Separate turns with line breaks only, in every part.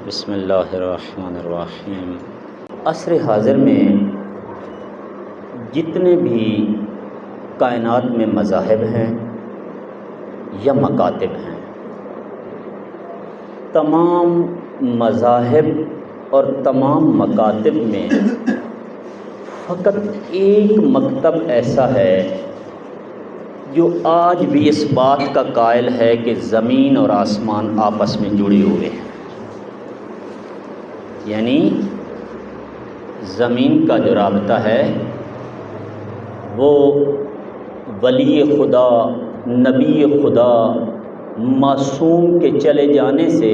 بسم اللہ الرحمن الرحیم۔ عصر حاضر میں جتنے بھی کائنات میں مذاہب ہیں یا مکاتب ہیں، تمام مذاہب اور تمام مکاتب میں فقط ایک مکتب ایسا ہے جو آج بھی اس بات کا قائل ہے کہ زمین اور آسمان آپس میں جڑے ہوئے ہیں، یعنی زمین کا جو رابطہ ہے وہ ولی خدا، نبی خدا، معصوم کے چلے جانے سے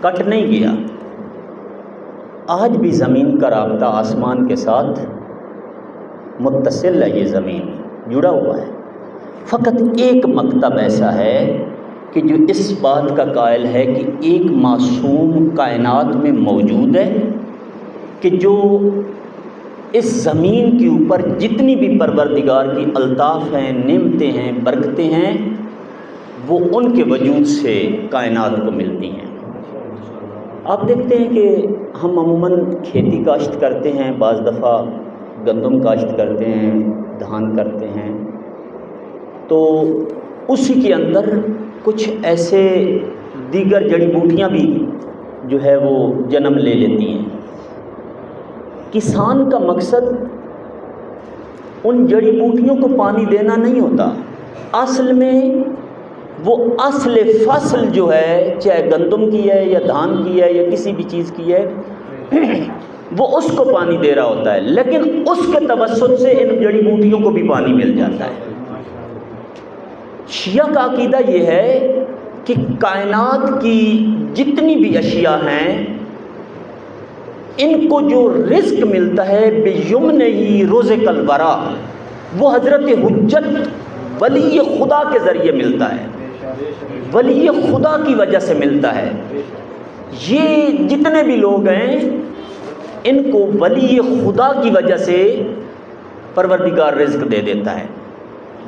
کٹ نہیں گیا۔ آج بھی زمین کا رابطہ آسمان کے ساتھ متصل ہے، یہ زمین جڑا ہوا ہے۔ فقط ایک مکتب ایسا ہے کہ جو اس بات کا قائل ہے کہ ایک معصوم کائنات میں موجود ہے کہ جو اس زمین کے اوپر جتنی بھی پروردگار کی الطاف ہیں، نعمتیں ہیں، برکتیں ہیں، وہ ان کے وجود سے کائنات کو ملتی ہیں۔ آپ دیکھتے ہیں کہ ہم عموماً کھیتی کاشت کرتے ہیں، بعض دفعہ گندم کاشت کرتے ہیں، دھان کرتے ہیں، تو اسی کے اندر کچھ ایسے دیگر جڑی بوٹیاں بھی جو ہے وہ جنم لے لیتی ہیں۔ کسان کا مقصد ان جڑی بوٹیوں کو پانی دینا نہیں ہوتا، اصل میں وہ اصل فصل جو ہے، چاہے گندم کی ہے یا دھان کی ہے یا کسی بھی چیز کی ہے، وہ اس کو پانی دے رہا ہوتا ہے، لیکن اس کے توسط سے ان جڑی بوٹیوں کو بھی پانی مل جاتا ہے۔ شیعہ کا عقیدہ یہ ہے کہ کائنات کی جتنی بھی اشیاء ہیں، ان کو جو رزق ملتا ہے بیمنہ رزق الورا، وہ حضرت حجت ولی خدا کے ذریعے ملتا ہے، ولی خدا کی وجہ سے ملتا ہے۔ یہ جتنے بھی لوگ ہیں ان کو ولی خدا کی وجہ سے پروردگار رزق دے دیتا ہے۔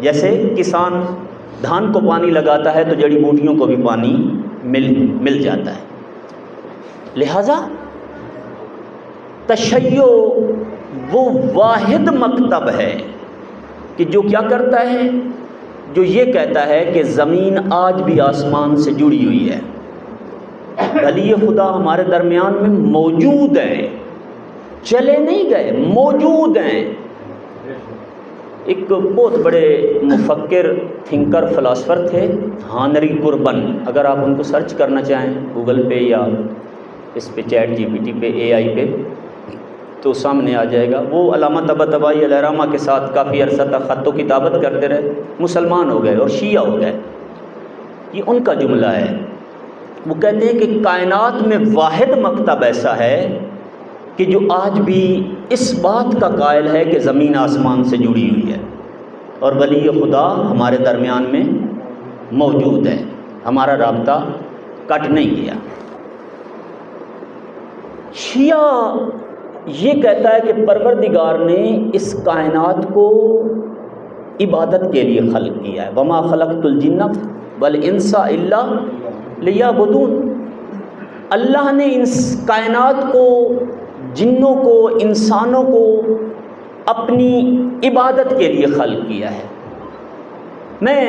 جیسے کسان دھان کو پانی لگاتا ہے تو جڑی بوٹیوں کو بھی پانی مل جاتا ہے۔ لہذا تشیع وہ واحد مکتب ہے کہ جو کیا کرتا ہے، جو یہ کہتا ہے کہ زمین آج بھی آسمان سے جڑی ہوئی ہے، ولی خدا ہمارے درمیان میں موجود ہیں، چلے نہیں گئے، موجود ہیں۔ ایک بہت بڑے مفکر، تھنکر، فلاسفر تھے، ہانری کربن۔ اگر آپ ان کو سرچ کرنا چاہیں گوگل پہ یا اس پہ چیٹ جی پی ٹی پہ، اے آئی پہ، تو سامنے آ جائے گا۔ وہ علامہ طباطبائی علیہ رحمہ کے ساتھ کافی عرصہ تک خط و کتابت کرتے رہے، مسلمان ہو گئے اور شیعہ ہو گئے۔ یہ ان کا جملہ ہے۔ وہ کہتے ہیں کہ کائنات میں واحد مکتب ایسا ہے کہ جو آج بھی اس بات کا قائل ہے کہ زمین آسمان سے جڑی ہوئی ہے اور ولی خدا ہمارے درمیان میں موجود ہے، ہمارا رابطہ کٹ نہیں گیا۔ شیعہ یہ کہتا ہے کہ پروردگار نے اس کائنات کو عبادت کے لیے خلق کیا ہے۔ وما خلقت الجن والانس الا لیعبدون۔ اللہ نے اس کائنات کو، جنوں کو، انسانوں کو اپنی عبادت کے لیے خلق کیا ہے۔ میں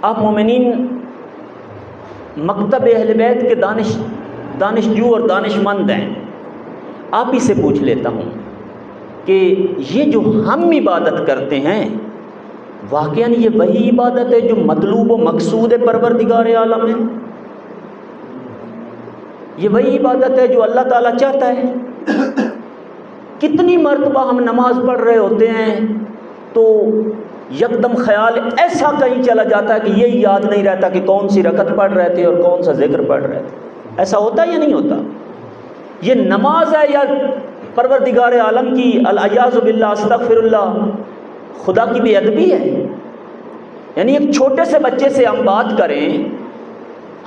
آپ مومنین مکتب اہل بیت کے دانشجو اور دانش مند ہیں، آپ ہی سے پوچھ لیتا ہوں کہ یہ جو ہم عبادت کرتے ہیں، واقعاً یہ وہی عبادت ہے جو مطلوب و مقصود پروردگار عالم ہے؟ یہ وہی عبادت ہے جو اللہ تعالیٰ چاہتا ہے؟ کتنی مرتبہ ہم نماز پڑھ رہے ہوتے ہیں تو یکدم خیال ایسا کہیں چلا جاتا ہے کہ یہی یاد نہیں رہتا کہ کون سی رکعت پڑھ رہے تھے اور کون سا ذکر پڑھ رہے تھے۔ ایسا ہوتا یا نہیں ہوتا؟ یہ نماز ہے یا پروردگار عالم کی الیاذ باللہ، استغفر اللہ، خدا کی بے ادبی ہے؟ یعنی ایک چھوٹے سے بچے سے ہم بات کریں،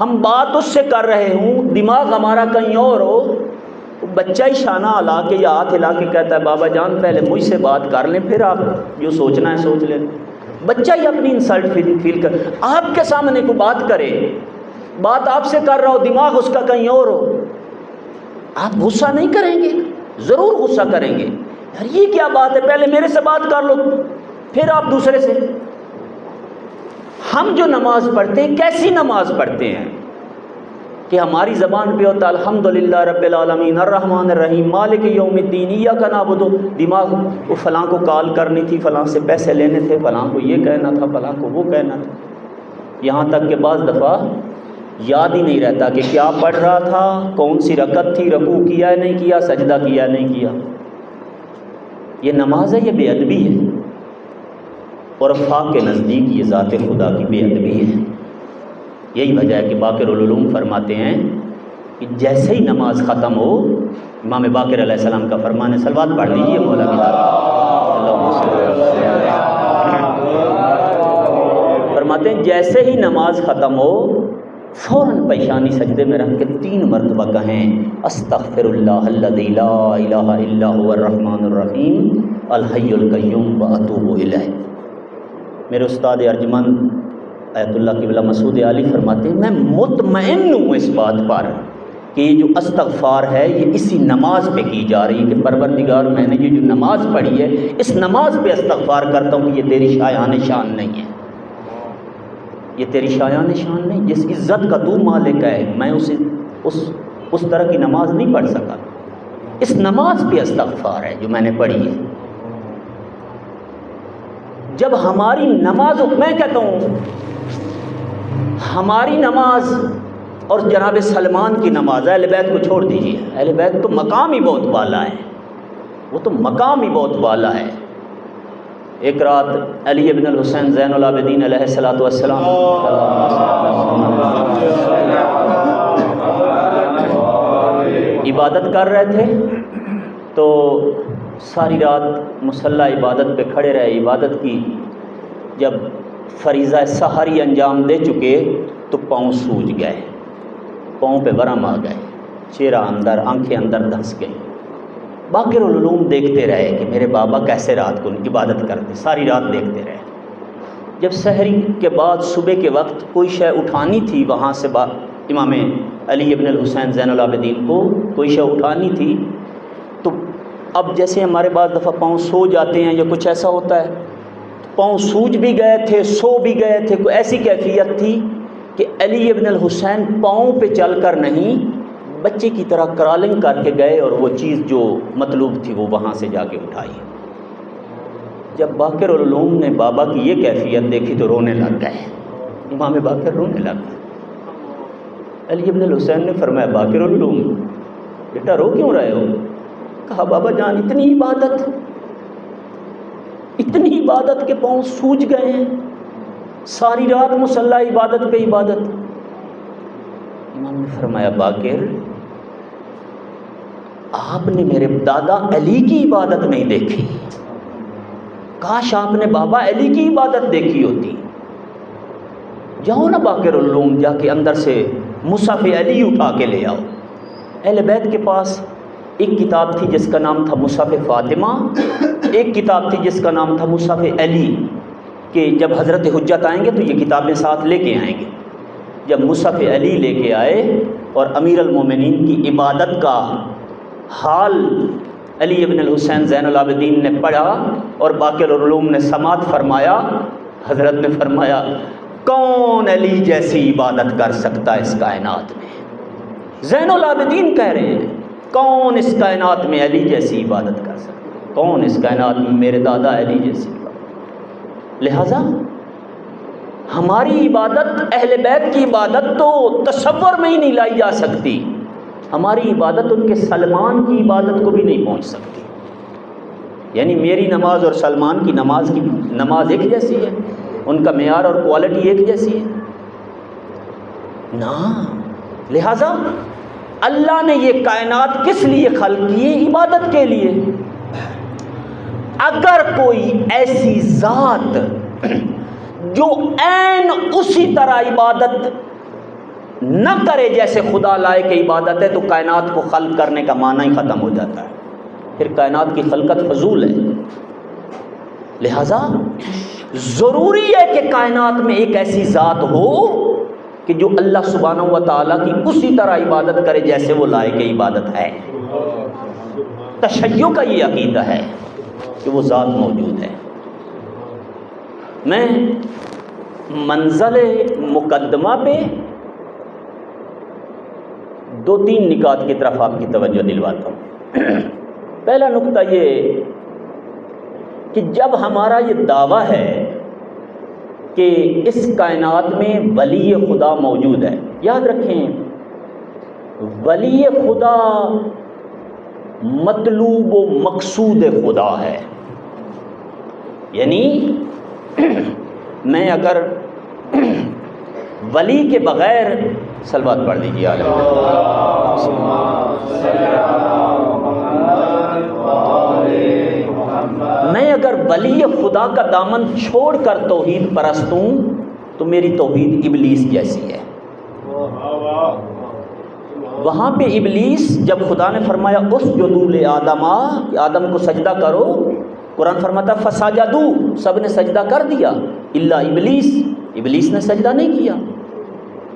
ہم بات اس سے کر رہے ہوں، دماغ ہمارا کہیں اور ہو، بچہ ہی شانہ ہلا کے یا ہاتھ ہلا کے کہتا ہے بابا جان پہلے مجھ سے بات کر لیں، پھر آپ جو سوچنا ہے سوچ لیں۔ بچہ ہی اپنی انسلٹ فیل کر، آپ کے سامنے کوئی بات کرے، بات آپ سے کر رہا ہو، دماغ اس کا کہیں اور ہو، آپ غصہ نہیں کریں گے؟ ضرور غصہ کریں گے. یار یہ کیا بات ہے، پہلے میرے سے بات کر لو پھر آپ دوسرے سے. ہم جو نماز پڑھتے ہیں کیسی نماز پڑھتے ہیں کہ ہماری زبان پہ ہوتا الحمدللہ رب العالمین الرحمن الرحیم مالک یوم الدین ایاک نعبد. دماغ وہ فلاں کو کال کرنی تھی، فلاں سے پیسے لینے تھے، فلاں کو یہ کہنا تھا، فلاں کو وہ کہنا تھا. یہاں تک کہ بعض دفعہ یاد ہی نہیں رہتا کہ کیا پڑھ رہا تھا، کون سی رکعت تھی، رکوع کیا نہیں کیا، سجدہ کیا نہیں کیا. یہ نماز ہے، یہ بے ادبی ہے، اور افاق کے نزدیک یہ ذات خدا کی بے ادبی ہے. یہی وجہ ہے کہ باقر العلوم فرماتے ہیں کہ جیسے ہی نماز ختم ہو، امام باقر علیہ السلام کا فرمان ہے، صلوات پڑھ لیجیے مولا کی طرف. فرماتے ہیں جیسے ہی نماز ختم ہو فوراً پیشانی سجدے میں رکھ کے 3 مرتبہ کہیں استغفر اللہ الذی لا الہ الا هو الرحمن الرحیم الحی القیوم واتوب الیہ. میرے استاد ارجمند آیت اللہ قبلہ مسعود علی فرماتے ہیں میں مطمئن ہوں اس بات پر کہ یہ جو استغفار ہے یہ اسی نماز پہ کی جا رہی ہے کہ پروردگار میں نے یہ جو نماز پڑھی ہے اس نماز پہ استغفار کرتا ہوں کہ یہ تیری شایان شان نہیں ہے، یہ تیری شایان شان نہیں. جس عزت کا تو مالک ہے میں اس طرح کی نماز نہیں پڑھ سکا. اس نماز پہ استغفار ہے جو میں نے پڑھی ہے. جب ہماری نماز، میں کہتا ہوں ہماری نماز اور جناب سلمان کی نماز، اہل بیت کو چھوڑ دیجیے، اہل بیت تو مقام ہی بہت بالا ہے، وہ تو مقام ہی بہت بالا ہے. ایک رات علی ابن الحسین زین العابدین علیہ الصلوۃ والسلام عبادت کر رہے تھے تو ساری رات مصلی عبادت پہ کھڑے رہے، عبادت کی. جب فریضہ سحری انجام دے چکے تو پاؤں سوج گئے، پاؤں پہ ورم آ گئے، چہرہ اندر، آنکھیں اندر دھنس گئی. باقر العلوم دیکھتے رہے کہ میرے بابا کیسے رات کو عبادت کرتے، ساری رات دیکھتے رہے. جب سحری کے بعد صبح کے وقت کوئی شے اٹھانی تھی وہاں سے امام علی ابن الحسین زین العابدین کو کوئی شے اٹھانی تھی، تو اب جیسے ہمارے بعض دفعہ پاؤں سو جاتے ہیں یا کچھ ایسا ہوتا ہے، پاؤں سوج بھی گئے تھے، سو بھی گئے تھے. کوئی ایسی کیفیت تھی کہ علی ابن الحسین پاؤں پہ چل کر نہیں، بچے کی طرح کرالنگ کر کے گئے اور وہ چیز جو مطلوب تھی وہ وہاں سے جا کے اٹھائی. جب باقر العلوم نے بابا کی یہ کیفیت دیکھی تو رونے لگ گئے، امام باقر رونے لگ گئے. علی ابن الحسین نے فرمایا باقر العلوم بیٹا رو کیوں رہے ہو؟ کہا بابا جان اتنی عبادت کے پاؤں سوج گئے ہیں، ساری رات مصلی عبادت پہ عبادت. امام نے فرمایا باقر آپ نے میرے دادا علی کی عبادت نہیں دیکھی، کاش آپ نے بابا علی کی عبادت دیکھی ہوتی. جاؤ نا باقر العلوم، جا کے اندر سے مصحف علی اٹھا کے لے آؤ. اہل بیت کے پاس ایک کتاب تھی جس کا نام تھا مصحف فاطمہ، ایک کتاب تھی جس کا نام تھا مصحف علی، کہ جب حضرت حجت آئیں گے تو یہ کتابیں ساتھ لے کے آئیں گے. جب مصحف علی لے کے آئے اور امیر المومنین کی عبادت کا حال علی ابن الحسین زین العابدین نے پڑھا اور باقر العلوم نے سماعت فرمایا، حضرت نے فرمایا کون علی جیسی عبادت کر سکتا ہے اس کائنات میں؟ زین العابدین کہہ رہے ہیں کون اس کائنات میں علی جیسی عبادت کر سکتا ہے؟ کون اس کائنات میں میرے دادا علی جیسی عبادت؟ لہذا ہماری عبادت، اہل بیت کی عبادت تو تصور میں ہی نہیں لائی جا سکتی. ہماری عبادت ان کے سلمان کی عبادت کو بھی نہیں پہنچ سکتی. یعنی میری نماز اور سلمان کی نماز ایک جیسی ہے، ان کا معیار اور کوالٹی ایک جیسی ہے نا. لہذا اللہ نے یہ کائنات کس لیے خلق کی ہے؟ عبادت کے لیے. اگر کوئی ایسی ذات جو عین اسی طرح عبادت نہ کرے جیسے خدا لائق عبادت ہے تو کائنات کو خلق کرنے کا معنی ہی ختم ہو جاتا ہے، پھر کائنات کی خلقت فضول ہے. لہذا ضروری ہے کہ کائنات میں ایک ایسی ذات ہو کہ جو اللہ سبحانہ و تعالیٰ کی اسی طرح عبادت کرے جیسے وہ لائق عبادت ہے۔ تشیع کا یہ عقیدہ ہے کہ وہ ذات موجود ہے۔ میں منزل مقدمہ پہ 2-3 نکات کی طرف آپ کی توجہ دلواتا ہوں۔ پہلا نقطہ یہ کہ جب ہمارا یہ دعویٰ ہے کہ اس کائنات میں ولی خدا موجود ہے، یاد رکھیں ولی خدا مطلوب و مقصود خدا ہے۔ یعنی میں اگر ولی کے بغیر صلوات پڑھ دیجیے میں اگر ولی خدا کا دامن چھوڑ کر توحید پرست ہوں تو میری توحید ابلیس جیسی ہے۔ وہاں پہ ابلیس جب خدا نے فرمایا اسجدوا لآدم کہ آدم کو سجدہ کرو، قرآن فرماتا فسجدوا سب نے سجدہ کر دیا الا ابلیس نے سجدہ نہیں کیا۔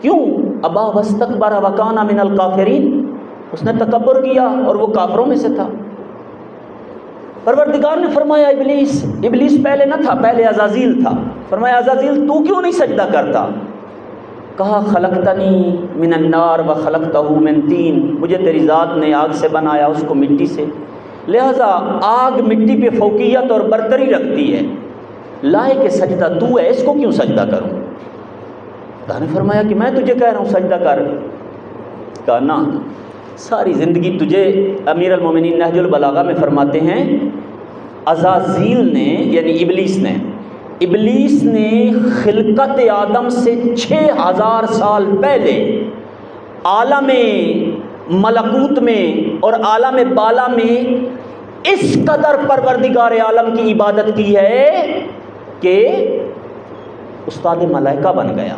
کیوں؟ ابا واستکبر وکان من الکافرین، اس نے تکبر کیا اور وہ کافروں میں سے تھا۔ پروردگار نے فرمایا ابلیس پہلے نہ تھا، پہلے عزازیل تھا۔ فرمایا عزازیل تو کیوں نہیں سجدہ کرتا؟ کہا خلقتنی من النار وخلقتہ من طین، مجھے تیری ذات نے آگ سے بنایا، اس کو مٹی سے، لہذا آگ مٹی پہ فوقیت اور برتری رکھتی ہے، لائے کہ سجدہ تو ہے، اس کو کیوں سجدہ کروں؟ خدا نے فرمایا کہ میں تجھے کہہ رہا ہوں سجدہ کر۔ کہا نہ، ساری زندگی تجھے، امیر المومنین نہج البلاغہ میں فرماتے ہیں عزازیل نے یعنی ابلیس نے خلقت آدم سے 6000 سال پہلے عالم ملکوت میں اور عالم بالا میں اس قدر پروردگار عالم کی عبادت کی ہے کہ استاد ملائکہ بن گیا،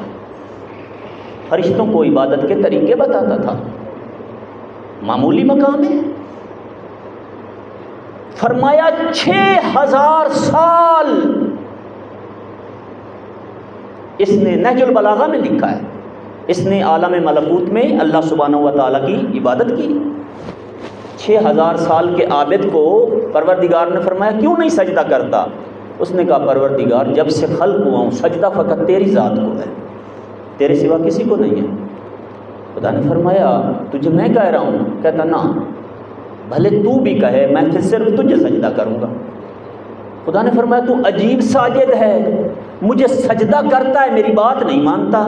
فرشتوں کو عبادت کے طریقے بتاتا تھا۔ معمولی مقام ہے؟ فرمایا 6000 سال اس نے نہج البلاغہ میں لکھا ہے، اس نے عالم ملکوت میں اللہ سبحانہ و تعالیٰ کی عبادت کی۔ 6000 سال کے عابد کو پروردگار نے فرمایا کیوں نہیں سجدہ کرتا؟ اس نے کہا پروردگار جب سے خلق ہوا ہوں سجدہ فقط تیری ذات کو ہے، تیرے سوا کسی کو نہیں ہے۔ خدا نے فرمایا تجھے میں کہہ رہا ہوں؟ کہتا نہ، بھلے تو بھی کہے میں پھر صرف تجھے سجدہ کروں گا۔ خدا نے فرمایا تو عجیب ساجد ہے، مجھے سجدہ کرتا ہے میری بات نہیں مانتا۔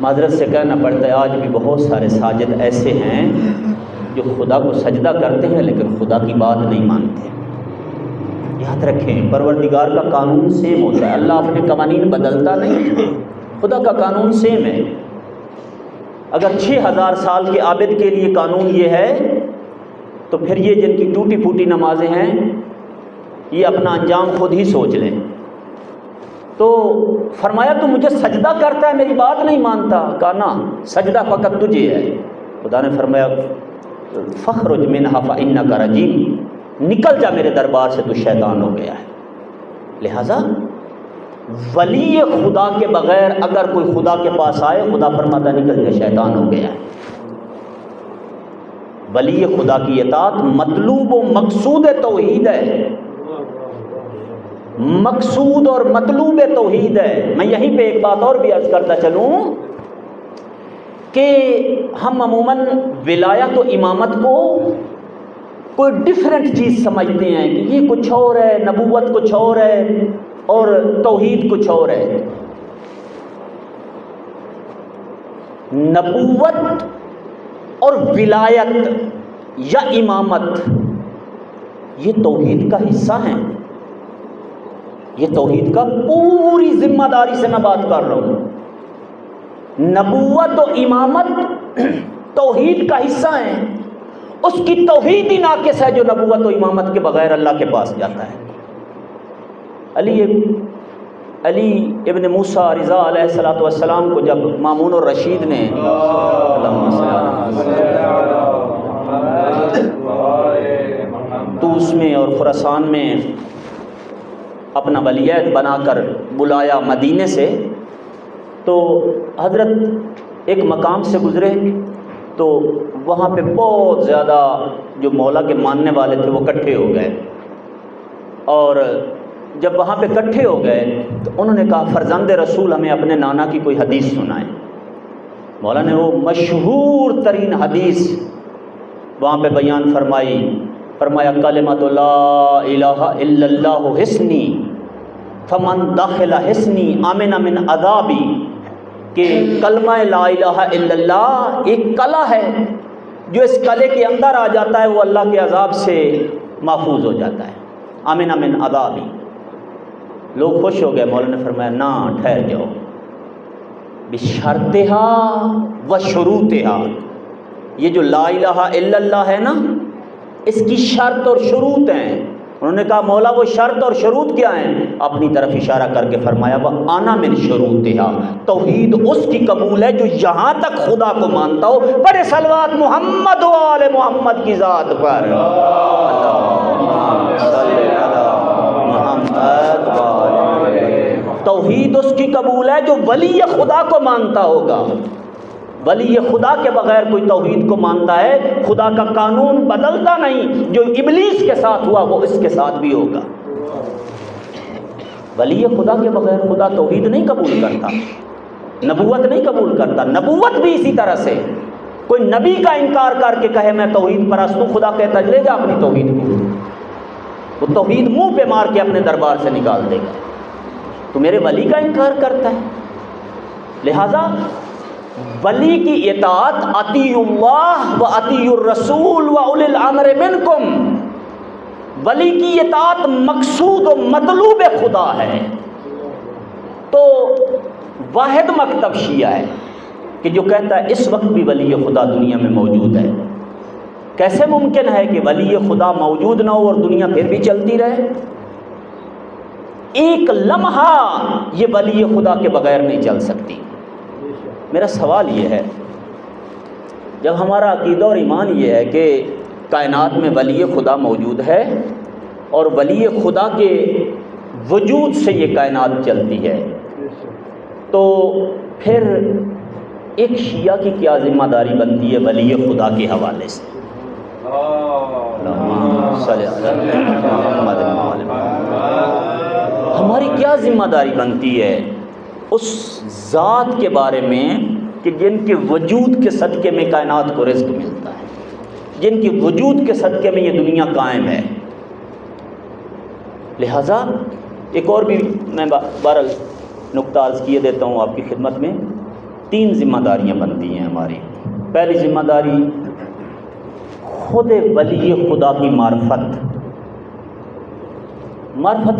معذرت سے کہنا پڑتا ہے آج بھی بہت سارے ساجد ایسے ہیں جو خدا کو سجدہ کرتے ہیں لیکن خدا کی بات نہیں مانتے۔ یاد رکھیں پروردگار کا قانون سیم ہوتا ہے، اللہ اپنے قوانین بدلتا نہیں، خدا کا قانون سیم ہے۔ اگر 6000 سال کے عابد کے لیے قانون یہ ہے تو پھر یہ جن کی ٹوٹی پھوٹی نمازیں ہیں یہ اپنا انجام خود ہی سوچ لیں۔ تو فرمایا تو مجھے سجدہ کرتا ہے میری بات نہیں مانتا؟ کہا نا، سجدہ فقط تجھے ہے۔ خدا نے فرمایا فخرج منہا فإنک رجیم، نکل جا میرے دربار سے، تو شیطان ہو گیا ہے۔ لہذا ولی خدا کے بغیر اگر کوئی خدا کے پاس آئے خدا فرماتا نکل جا شیطان ہو گیا ہے۔ ولی خدا کی اطاعت مطلوب و مقصود توحید ہے، مقصود اور مطلوب توحید ہے۔ میں یہیں پہ ایک بات اور بھی عرض کرتا چلوں کہ ہم عموماً ولایت و امامت کو کوئی ڈیفرنٹ چیز سمجھتے ہیں کہ یہ کچھ اور ہے، نبوت کچھ اور ہے اور توحید کچھ اور ہے۔ نبوت اور ولایت یا امامت یہ توحید کا حصہ ہیں، یہ توحید کا پوری ذمہ داری سے میں بات کر رہا ہوں۔ نبوت و امامت توحید کا حصہ ہیں، اس کی توحید ہی ناقص ہے جو نبوت و امامت کے بغیر اللہ کے پاس جاتا ہے۔ علی ابن موسیٰ رضا علیہ السلام کو جب مامون الرشید نے طوس میں اور خراسان میں اپنا ولیعہد بنا کر بلایا مدینے سے، تو حضرت ایک مقام سے گزرے تو وہاں پہ بہت زیادہ جو مولا کے ماننے والے تھے وہ اکٹھے ہو گئے، اور جب وہاں پہ اکٹھے ہو گئے تو انہوں نے کہا فرزند رسول ہمیں اپنے نانا کی کوئی حدیث سنائیں۔ مولا نے وہ مشہور ترین حدیث وہاں پہ بیان فرمایا کلمۃ لا الہ الا اللہ حصنی فمن دخل حصنی آمن من عذابی، کہ کلمہ لا الہ الا اللہ ایک کلا ہے، جو اس کلے کے اندر آ جاتا ہے وہ اللہ کے عذاب سے محفوظ ہو جاتا ہے، آمن من عذابی۔ لوگ خوش ہو گئے، مولا نے فرمایا نا ٹھہر جاؤ، بشرطہا و شروطہا، یہ جو لا الہ الا اللہ ہے نا اس کی شرط اور شروط ہیں۔ انہوں نے کہا مولا وہ شرط اور شروط کیا ہیں؟ اپنی طرف اشارہ کر کے فرمایا وَأَنَا مِن شُرُوطِهَا، توحید اس کی قبول ہے جو یہاں تک خدا کو مانتا ہو۔ بڑے صلوات محمد و آل محمد کی ذات پر، توحید اس کی قبول ہے جو ولی خدا کو مانتا ہوگا۔ ولی خدا کے بغیر کوئی توحید کو مانتا ہے، خدا کا قانون بدلتا نہیں، جو ابلیس کے ساتھ ہوا وہ اس کے ساتھ بھی ہوگا۔ ولی خدا کے بغیر خدا توحید نہیں قبول کرتا، نبوت نہیں قبول کرتا۔ نبوت بھی اسی طرح سے، کوئی نبی کا انکار کر کے کہے میں توحید پرست ہوں، خدا کہتا لے جا اپنی توحید کو، وہ توحید منہ پہ مار کے اپنے دربار سے نکال دے گا۔ تو میرے ولی کا انکار کرتا ہے، لہذا ولی کی اطاعت اطیعوا اللہ و اطیعوا الرسول و اولی الامر منکم، ولی کی اطاعت مقصود و مطلوب خدا ہے۔ تو واحد مکتب شیعہ ہے کہ جو کہتا ہے اس وقت بھی ولی خدا دنیا میں موجود ہے۔ کیسے ممکن ہے کہ ولی خدا موجود نہ ہو اور دنیا پھر بھی چلتی رہے؟ ایک لمحہ یہ ولی خدا کے بغیر نہیں چل سکتی۔ میرا سوال یہ ہے، جب ہمارا عقیدہ اور ایمان یہ ہے کہ کائنات میں ولی خدا موجود ہے اور ولی خدا کے وجود سے یہ کائنات چلتی ہے، تو پھر ایک شیعہ کی کیا ذمہ داری بنتی ہے ولی خدا کے حوالے سے؟ ہماری کیا ذمہ داری بنتی ہے اس ذات کے بارے میں کہ جن کے وجود کے صدقے میں کائنات کو رزق ملتا ہے، جن کے وجود کے صدقے میں یہ دنیا قائم ہے۔ لہٰذا ایک اور بھی میں بہرحال نقطہ عرض کیے دیتا ہوں آپ کی خدمت میں، 3 ذمہ داریاں بنتی ہیں ہماری۔ پہلی ذمہ داری خود ولی خدا کی معرفت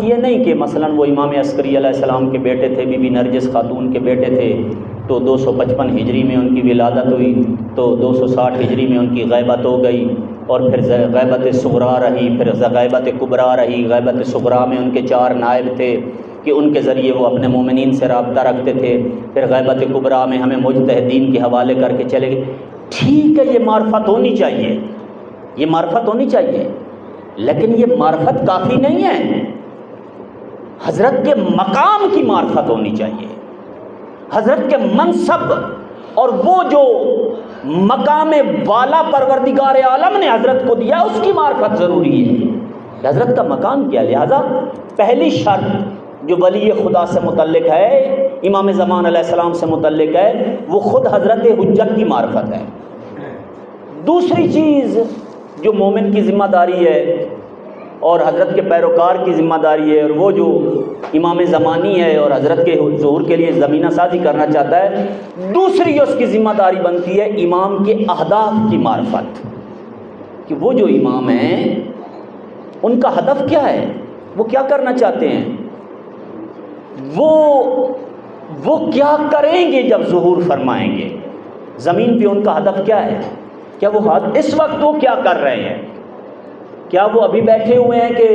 یہ نہیں کہ مثلاً وہ امام عسکری علیہ السلام کے بیٹے تھے، بی بی نرجس خاتون کے بیٹے تھے، تو 255 ہجری میں ان کی ولادت ہوئی، تو 260 ہجری میں ان کی غیبت ہو گئی، اور پھر غیبت صغرا رہی، پھر غیبت کبرا رہی۔ غیبت صغرا میں ان کے 4 نائب تھے کہ ان کے ذریعے وہ اپنے مومنین سے رابطہ رکھتے تھے، پھر غیبت کبرا میں ہمیں مجتہدین کے حوالے کر کے چلے گئے۔ ٹھیک ہے، یہ معرفت ہونی چاہیے، یہ معرفت ہونی چاہیے، لیکن یہ معرفت کافی نہیں ہے۔ حضرت کے مقام کی معرفت ہونی چاہیے، حضرت کے منصب اور وہ جو مقام بالا پروردگار عالم نے حضرت کو دیا اس کی معرفت ضروری ہے۔ حضرت کا مقام کیا؟ لہذا پہلی شرط جو ولی خدا سے متعلق ہے، امام زمان علیہ السلام سے متعلق ہے، وہ خود حضرت حجت کی معرفت ہے۔ دوسری چیز جو مومن کی ذمہ داری ہے اور حضرت کے پیروکار کی ذمہ داری ہے، اور وہ جو امام زمانی ہے اور حضرت کے ظہور کے لیے زمینہ سازی کرنا چاہتا ہے، دوسری اس کی ذمہ داری بنتی ہے امام کے اہداف کی معرفت، کہ وہ جو امام ہیں ان کا ہدف کیا ہے، وہ کیا کرنا چاہتے ہیں، وہ کیا کریں گے جب ظہور فرمائیں گے، زمین پہ ان کا ہدف کیا ہے، کیا وہ اس وقت وہ کیا کر رہے ہیں، کیا وہ ابھی بیٹھے ہوئے ہیں کہ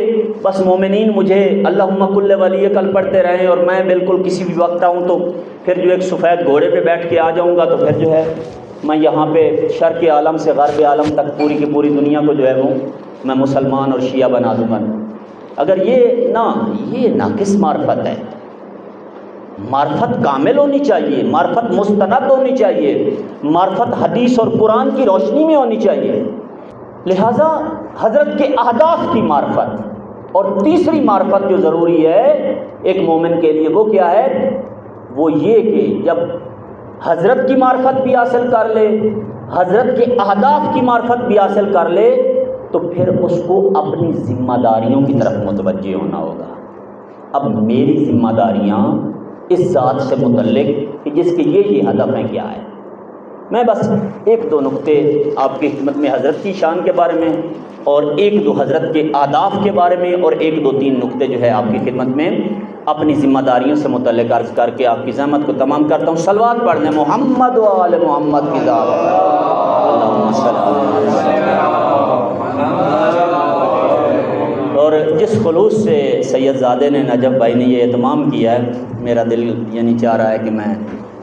بس مومنین مجھے اللہم کل ولی کل پڑھتے رہیں اور میں بالکل کسی بھی وقت آؤں تو پھر جو ایک سفید گھوڑے پہ بیٹھ کے آ جاؤں گا تو پھر جو ہے میں یہاں پہ شرق عالم سے غرب عالم تک پوری کی پوری دنیا کو جو ہے وہ میں مسلمان اور شیعہ بنا دوں گا؟ اگر یہ ناقص معرفت ہے، معرفت کامل ہونی چاہیے، معرفت مستند ہونی چاہیے، معرفت حدیث اور قرآن کی روشنی میں ہونی چاہیے۔ لہٰذا حضرت کے اہداف کی معرفت، اور تیسری معرفت جو ضروری ہے ایک مومن کے لیے وہ کیا ہے؟ وہ یہ کہ جب حضرت کی معرفت بھی حاصل کر لے، حضرت کے اہداف کی معرفت بھی حاصل کر لے، تو پھر اس کو اپنی ذمہ داریوں کی طرف متوجہ ہونا ہوگا۔ اب میری ذمہ داریاں اس ذات سے متعلق کہ جس کے یہ ہدف ہیں کیا ہے؟ میں بس ایک دو نقطے آپ کی خدمت میں حضرت کی شان کے بارے میں، اور ایک دو حضرت کے آداب کے بارے میں، اور ایک دو تین نقطے جو ہے آپ کی خدمت میں اپنی ذمہ داریوں سے متعلق عرض کر کے آپ کی زحمت کو تمام کرتا ہوں۔ صلوات پڑھنے محمد و آل محمد کی ذات۔ اللہم صل علی اور جس خلوص سے سید زادے نے نجف بھائی نے یہ اہتمام کیا ہے، میرا دل یعنی چاہ رہا ہے کہ میں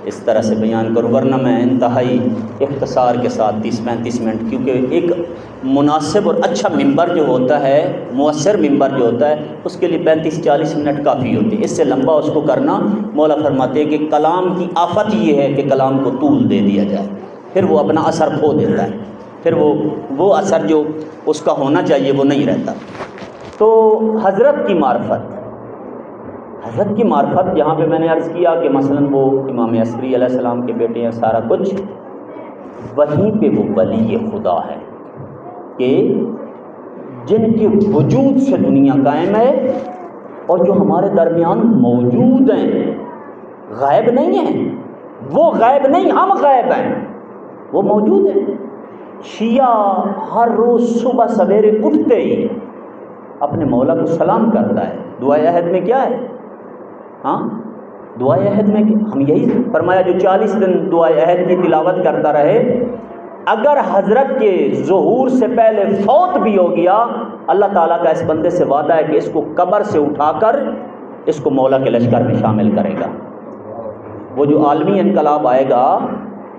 اس طرح سے بیان کروں، ورنہ میں انتہائی اختصار کے ساتھ 30-35 منٹ، کیونکہ ایک مناسب اور اچھا ممبر جو ہوتا ہے، مؤثر ممبر جو ہوتا ہے، اس کے لیے 35-40 منٹ کافی ہوتی ہے۔ اس سے لمبا اس کو کرنا، مولا فرماتے ہیں کہ کلام کی آفت یہ ہے کہ کلام کو طول دے دیا جائے، پھر وہ اپنا اثر کھو دیتا ہے، پھر وہ اثر جو اس کا ہونا چاہیے وہ نہیں رہتا۔ تو حضرت کی معرفت جہاں پہ میں نے عرض کیا کہ مثلا وہ امام عصری علیہ السلام کے بیٹے ہیں، سارا کچھ وہیں پہ وہ ولی خدا ہے کہ جن کے وجود سے دنیا قائم ہے، اور جو ہمارے درمیان موجود ہیں، غائب نہیں ہیں، وہ غائب نہیں، ہم غائب ہیں، وہ موجود ہیں۔ شیعہ ہر روز صبح سویرے اٹھتے ہی اپنے مولا کو سلام کرتا ہے۔ دعائے عہد میں کیا ہے؟ دعائے عہد میں ہم یہی فرمایا، جو 40 دن دعائے عہد کی تلاوت کرتا رہے، اگر حضرت کے ظہور سے پہلے فوت بھی ہو گیا، اللہ تعالیٰ کا اس بندے سے وعدہ ہے کہ اس کو قبر سے اٹھا کر اس کو مولا کے لشکر میں شامل کرے گا۔ وہ جو عالمی انقلاب آئے گا،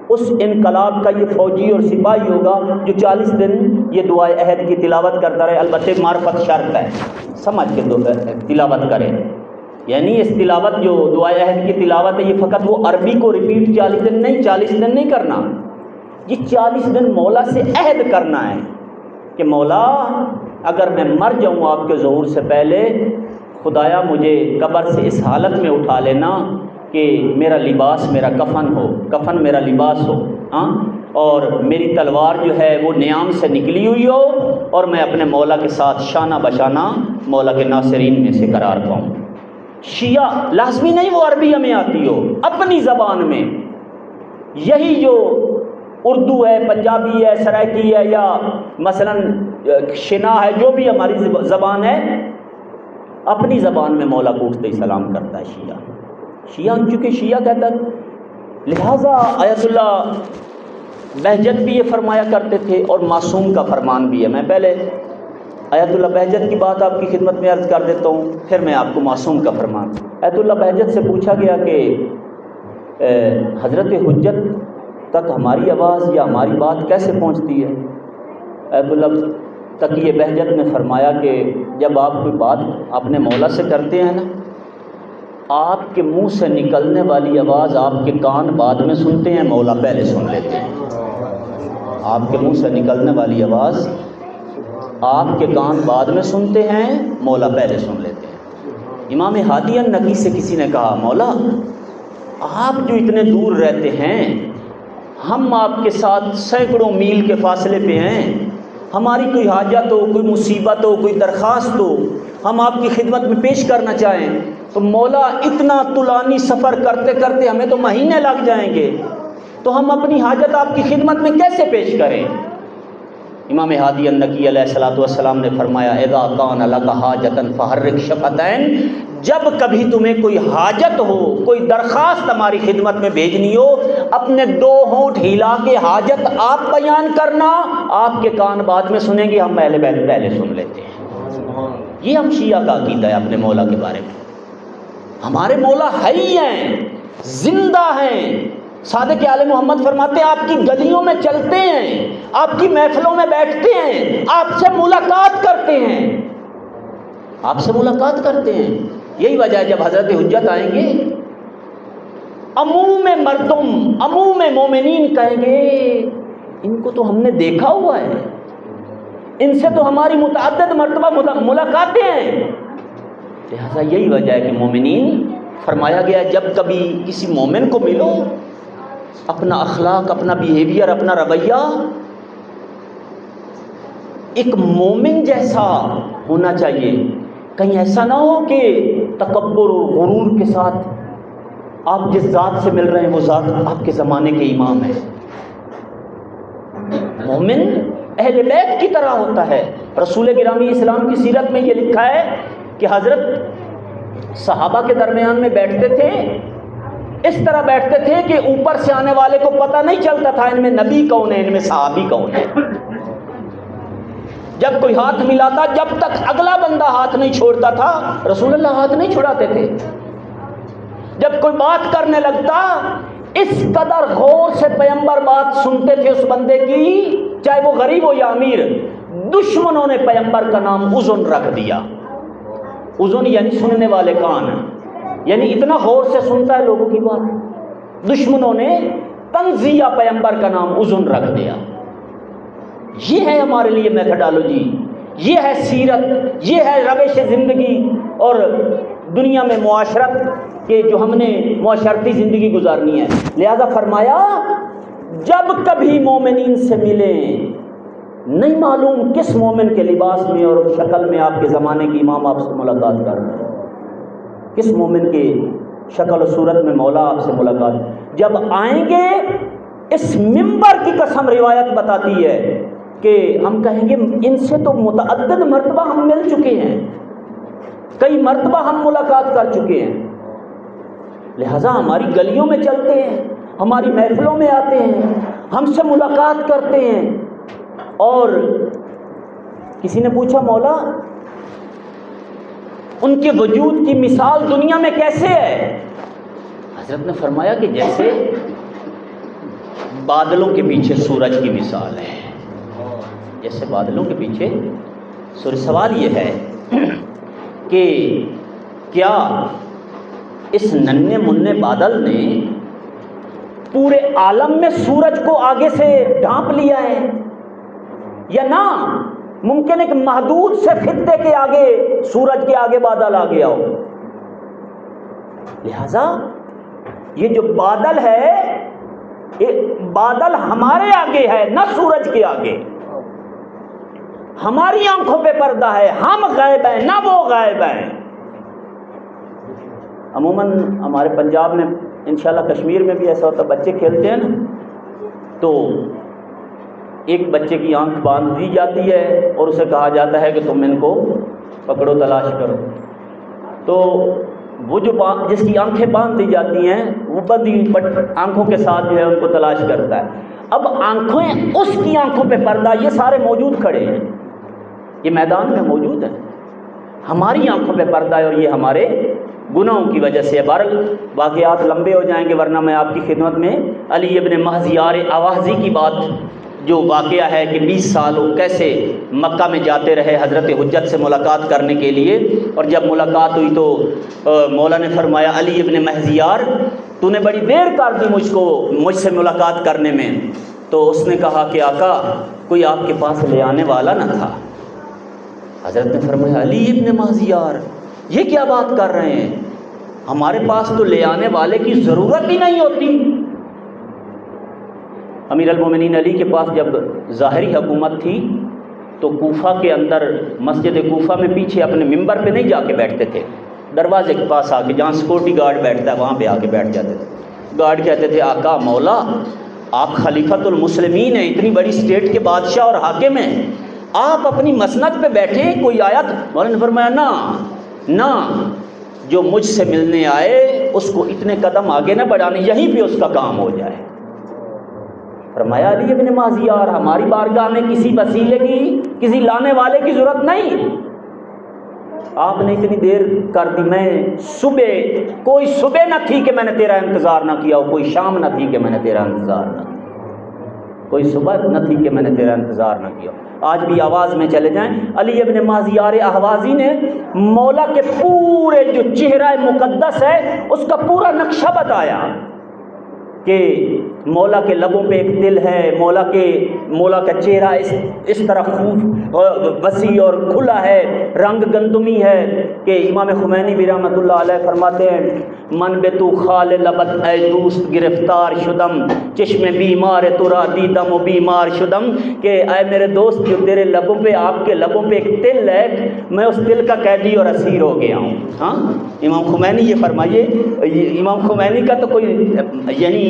اس انقلاب کا یہ فوجی اور سپاہی ہوگا جو 40 دن یہ دعائے عہد کی تلاوت کرتا رہے۔ البتہ معرفت شرط ہے، سمجھ کے تلاوت کرے، یعنی اس تلاوت جو دعائے عہد کی تلاوت ہے، یہ فقط وہ عربی کو ریپیٹ 40 دن نہیں کرنا، یہ 40 دن مولا سے عہد کرنا ہے کہ مولا اگر میں مر جاؤں آپ کے ظہور سے پہلے، خدایا مجھے قبر سے اس حالت میں اٹھا لینا کہ میرا لباس میرا کفن ہو، کفن میرا لباس ہو، اور میری تلوار جو ہے وہ نیام سے نکلی ہوئی ہو، اور میں اپنے مولا کے ساتھ شانہ بشانہ مولا کے ناصرین میں سے قرار پاؤں۔ شیعہ لازمی نہیں وہ عربی ہمیں آتی ہو، اپنی زبان میں، یہی جو اردو ہے، پنجابی ہے، سرائکی ہے، یا مثلا شنا ہے، جو بھی ہماری زبان ہے، اپنی زبان میں مولا کو اٹھتے ہی سلام کرتا ہے شیعہ، چونکہ شیعہ کہتا ہے۔ لہٰذا آیت اللہ بہجت بھی یہ فرمایا کرتے تھے، اور معصوم کا فرمان بھی ہے۔ میں پہلے آیت اللہ بہجت کی بات آپ کی خدمت میں عرض کر دیتا ہوں، پھر میں آپ کو معصوم کا فرمان۔ آیت اللہ بہجت سے پوچھا گیا کہ حضرت حجت تک ہماری آواز یا ہماری بات کیسے پہنچتی ہے؟ آیت اللہ تقی بہجت نے فرمایا کہ جب آپ کوئی بات اپنے مولا سے کرتے ہیں نا، آپ کے منہ سے نکلنے والی آواز آپ کے کان بعد میں سنتے ہیں، مولا پہلے سن لیتے ہیں۔ آپ کے منہ سے نکلنے والی آواز آپ کے کان بعد میں سنتے ہیں، مولا پہلے سن لیتے ہیں۔ امام ہادی النقی سے کسی نے کہا، مولا آپ جو اتنے دور رہتے ہیں، ہم آپ کے ساتھ سینکڑوں میل کے فاصلے پہ ہیں، ہماری کوئی حاجت ہو، کوئی مصیبت ہو، کوئی درخواست ہو، ہم آپ کی خدمت میں پیش کرنا چاہیں تو مولا اتنا طولانی سفر کرتے کرتے ہمیں تو مہینے لگ جائیں گے، تو ہم اپنی حاجت آپ کی خدمت میں کیسے پیش کریں؟ امام ہادی النقی علیہ الصلوۃ والسلام نے فرمایا، اذا کان لک حاجۃ فحرک شفتین، جب کبھی تمہیں کوئی حاجت ہو، کوئی درخواست ہماری خدمت میں بھیجنی ہو، اپنے 2 ہونٹ ہلا کے حاجت آپ بیان کرنا، آپ کے کان بعد میں سنیں گے، ہم پہلے سن لیتے ہیں۔ یہ ہم شیعہ کا عقیدہ ہے اپنے مولا کے بارے میں۔ ہمارے مولا حی ہیں، زندہ ہیں۔ صادق آل محمد فرماتے ہیں، آپ کی گلیوں میں چلتے ہیں، آپ کی محفلوں میں بیٹھتے ہیں، آپ سے ملاقات کرتے ہیں، آپ سے ملاقات کرتے ہیں۔ یہی وجہ ہے جب حضرت حجت آئیں گے عموم مردم، عموم مومنین کہیں گے ان کو تو ہم نے دیکھا ہوا ہے، ان سے تو ہماری متعدد مرتبہ ملاقاتیں ہیں۔ لہذا یہی وجہ ہے کہ مومنین فرمایا گیا جب کبھی کسی مومن کو ملو، اپنا اخلاق، اپنا بیہیویئر، اپنا رویہ ایک مومن جیسا ہونا چاہیے۔ کہیں ایسا نہ ہو کہ تکبر و غرور کے ساتھ آپ جس ذات سے مل رہے ہیں وہ ذات آپ کے زمانے کے امام ہیں۔ مومن اہل بیت کی طرح ہوتا ہے۔ رسول گرامی اسلام کی سیرت میں یہ لکھا ہے کہ حضرت صحابہ کے درمیان میں بیٹھتے تھے، اس طرح بیٹھتے تھے کہ اوپر سے آنے والے کو پتہ نہیں چلتا تھا ان میں نبی کون ہے، ان میں صحابی کون ہے۔ جب کوئی ہاتھ ملاتا، جب تک اگلا بندہ ہاتھ نہیں چھوڑتا تھا رسول اللہ ہاتھ نہیں چھڑاتے تھے۔ جب کوئی بات کرنے لگتا اس قدر غور سے پیغمبر بات سنتے تھے اس بندے کی، چاہے وہ غریب ہو یا امیر۔ دشمنوں نے پیغمبر کا نام اذن رکھ دیا۔ اذن یعنی سننے والے کان، یعنی اتنا غور سے سنتا ہے لوگوں کی بات۔ دشمنوں نے تنزیہ پیغمبر کا نام اذن رکھ دیا۔ یہ ہے ہمارے لیے میتھڈالوجی، یہ ہے سیرت، یہ ہے روش زندگی اور دنیا میں معاشرت کہ جو ہم نے معاشرتی زندگی گزارنی ہے۔ لہذا فرمایا جب کبھی مومنین سے ملیں، نہیں معلوم کس مومن کے لباس میں اور شکل میں آپ کے زمانے کے امام آپ سے ملاقات کر رہے ہیں، کس مومن کی شکل و صورت میں مولا آپ سے ملاقات۔ جب آئیں گے اس منبر کی قسم روایت بتاتی ہے کہ ہم کہیں گے ان سے تو متعدد مرتبہ ہم مل چکے ہیں، کئی مرتبہ ہم ملاقات کر چکے ہیں۔ لہذا ہماری گلیوں میں چلتے ہیں، ہماری محفلوں میں آتے ہیں، ہم سے ملاقات کرتے ہیں۔ اور کسی نے پوچھا مولا ان کے وجود کی مثال دنیا میں کیسے ہے؟ حضرت نے فرمایا کہ جیسے بادلوں کے پیچھے سورج کی مثال ہے، جیسے بادلوں کے پیچھے سورج۔ سوال یہ ہے کہ کیا اس ننھے منھے بادل نے پورے عالم میں سورج کو آگے سے ڈھانپ لیا ہے یا نہ؟ ممکن ہے کہ محدود سے خطے کے آگے سورج کے آگے بادل آ گیا ہو۔ لہذا یہ جو بادل ہے، بادل ہمارے آگے ہے نہ سورج کے آگے۔ ہماری آنکھوں پہ پردہ ہے، ہم غائب ہیں نہ وہ غائب ہیں۔ عموماً ہمارے پنجاب میں انشاءاللہ کشمیر میں بھی ایسا ہوتا ہے، بچے کھیلتے ہیں نا تو ایک بچے کی آنکھ باندھ دی جاتی ہے اور اسے کہا جاتا ہے کہ تم ان کو پکڑو، تلاش کرو۔ تو وہ جو جس کی آنکھیں باندھ دی جاتی ہیں وہ بندی آنکھوں کے ساتھ جو ہے ان کو تلاش کرتا ہے۔ اب آنکھیں اس کی آنکھوں پہ پردہ، یہ سارے موجود کھڑے ہیں، یہ میدان میں موجود ہیں، ہماری آنکھوں پہ پردہ ہے اور یہ ہمارے گناہوں کی وجہ سے۔ بہرحال واقعات لمبے ہو جائیں گے ورنہ میں آپ کی خدمت میں علی ابن مہزیار آوازی کی بات جو واقعہ ہے کہ 20 سال وہ کیسے مکہ میں جاتے رہے حضرت حجت سے ملاقات کرنے کے لیے، اور جب ملاقات ہوئی تو مولا نے فرمایا علی ابن مہزیار تو نے بڑی دیر کر دی مجھ سے ملاقات کرنے میں۔ تو اس نے کہا کہ آقا کوئی آپ کے پاس لے آنے والا نہ تھا۔ حضرت نے فرمایا علی ابن مہزیار یہ کیا بات کر رہے ہیں، ہمارے پاس تو لے آنے والے کی ضرورت ہی نہیں ہوتی۔ امیر المومنین علی کے پاس جب ظاہری حکومت تھی تو کوفہ کے اندر مسجد کوفہ میں پیچھے اپنے ممبر پہ نہیں جا کے بیٹھتے تھے، دروازے کے پاس آ کے جہاں سیکورٹی گارڈ بیٹھتا ہے وہاں پہ آ کے بیٹھ جاتے تھے۔ گارڈ کہتے تھے آقا مولا آپ خلیفۃ المسلمین ہیں، اتنی بڑی اسٹیٹ کے بادشاہ اور حاکم ہیں، آپ اپنی مسند پہ بیٹھیں، کوئی آیا تو مولا نے فرمایا نہ، جو مجھ سے ملنے آئے اس کو اتنے قدم آگے نہ بڑھانے، یہیں پہ اس کا کام ہو جائے۔ فرمایا علی ابن مہزیار ہماری بارگاہ میں کسی وسیلے کی، کسی لانے والے کی ضرورت نہیں، آپ نے اتنی دیر کر دی۔ میں کوئی صبح نہ تھی کہ میں نے تیرا انتظار نہ کیا ہو، کوئی شام نہ تھی کہ میں نے تیرا انتظار نہ کیا، کوئی صبح نہ تھی کہ میں نے تیرا انتظار نہ کیا۔ آج بھی آواز میں چلے جائیں، علی ابن مہزیار احوازی نے مولا کے پورے جو چہرہ مقدس ہے اس کا پورا نقشہ بتایا کہ مولا کے لبوں پہ ایک دل ہے، مولا کا چہرہ اس طرح خوب وسیع اور کھلا ہے، رنگ گندمی ہے کہ امام خمینی بھی رحمۃ اللہ علیہ فرماتے ہیں من بے تو خال لبت اے دوست گرفتار شدم، چشم بیمار تو را دیدم و بیمار شدم، کہ اے میرے دوست جو تیرے لبوں پہ، آپ کے لبوں پہ ایک دل ہے، میں اس دل کا قیدی اور اسیر ہو گیا ہوں۔ ہاں امام خمینی یہ فرمائیے، امام خمینی کا تو کوئی یعنی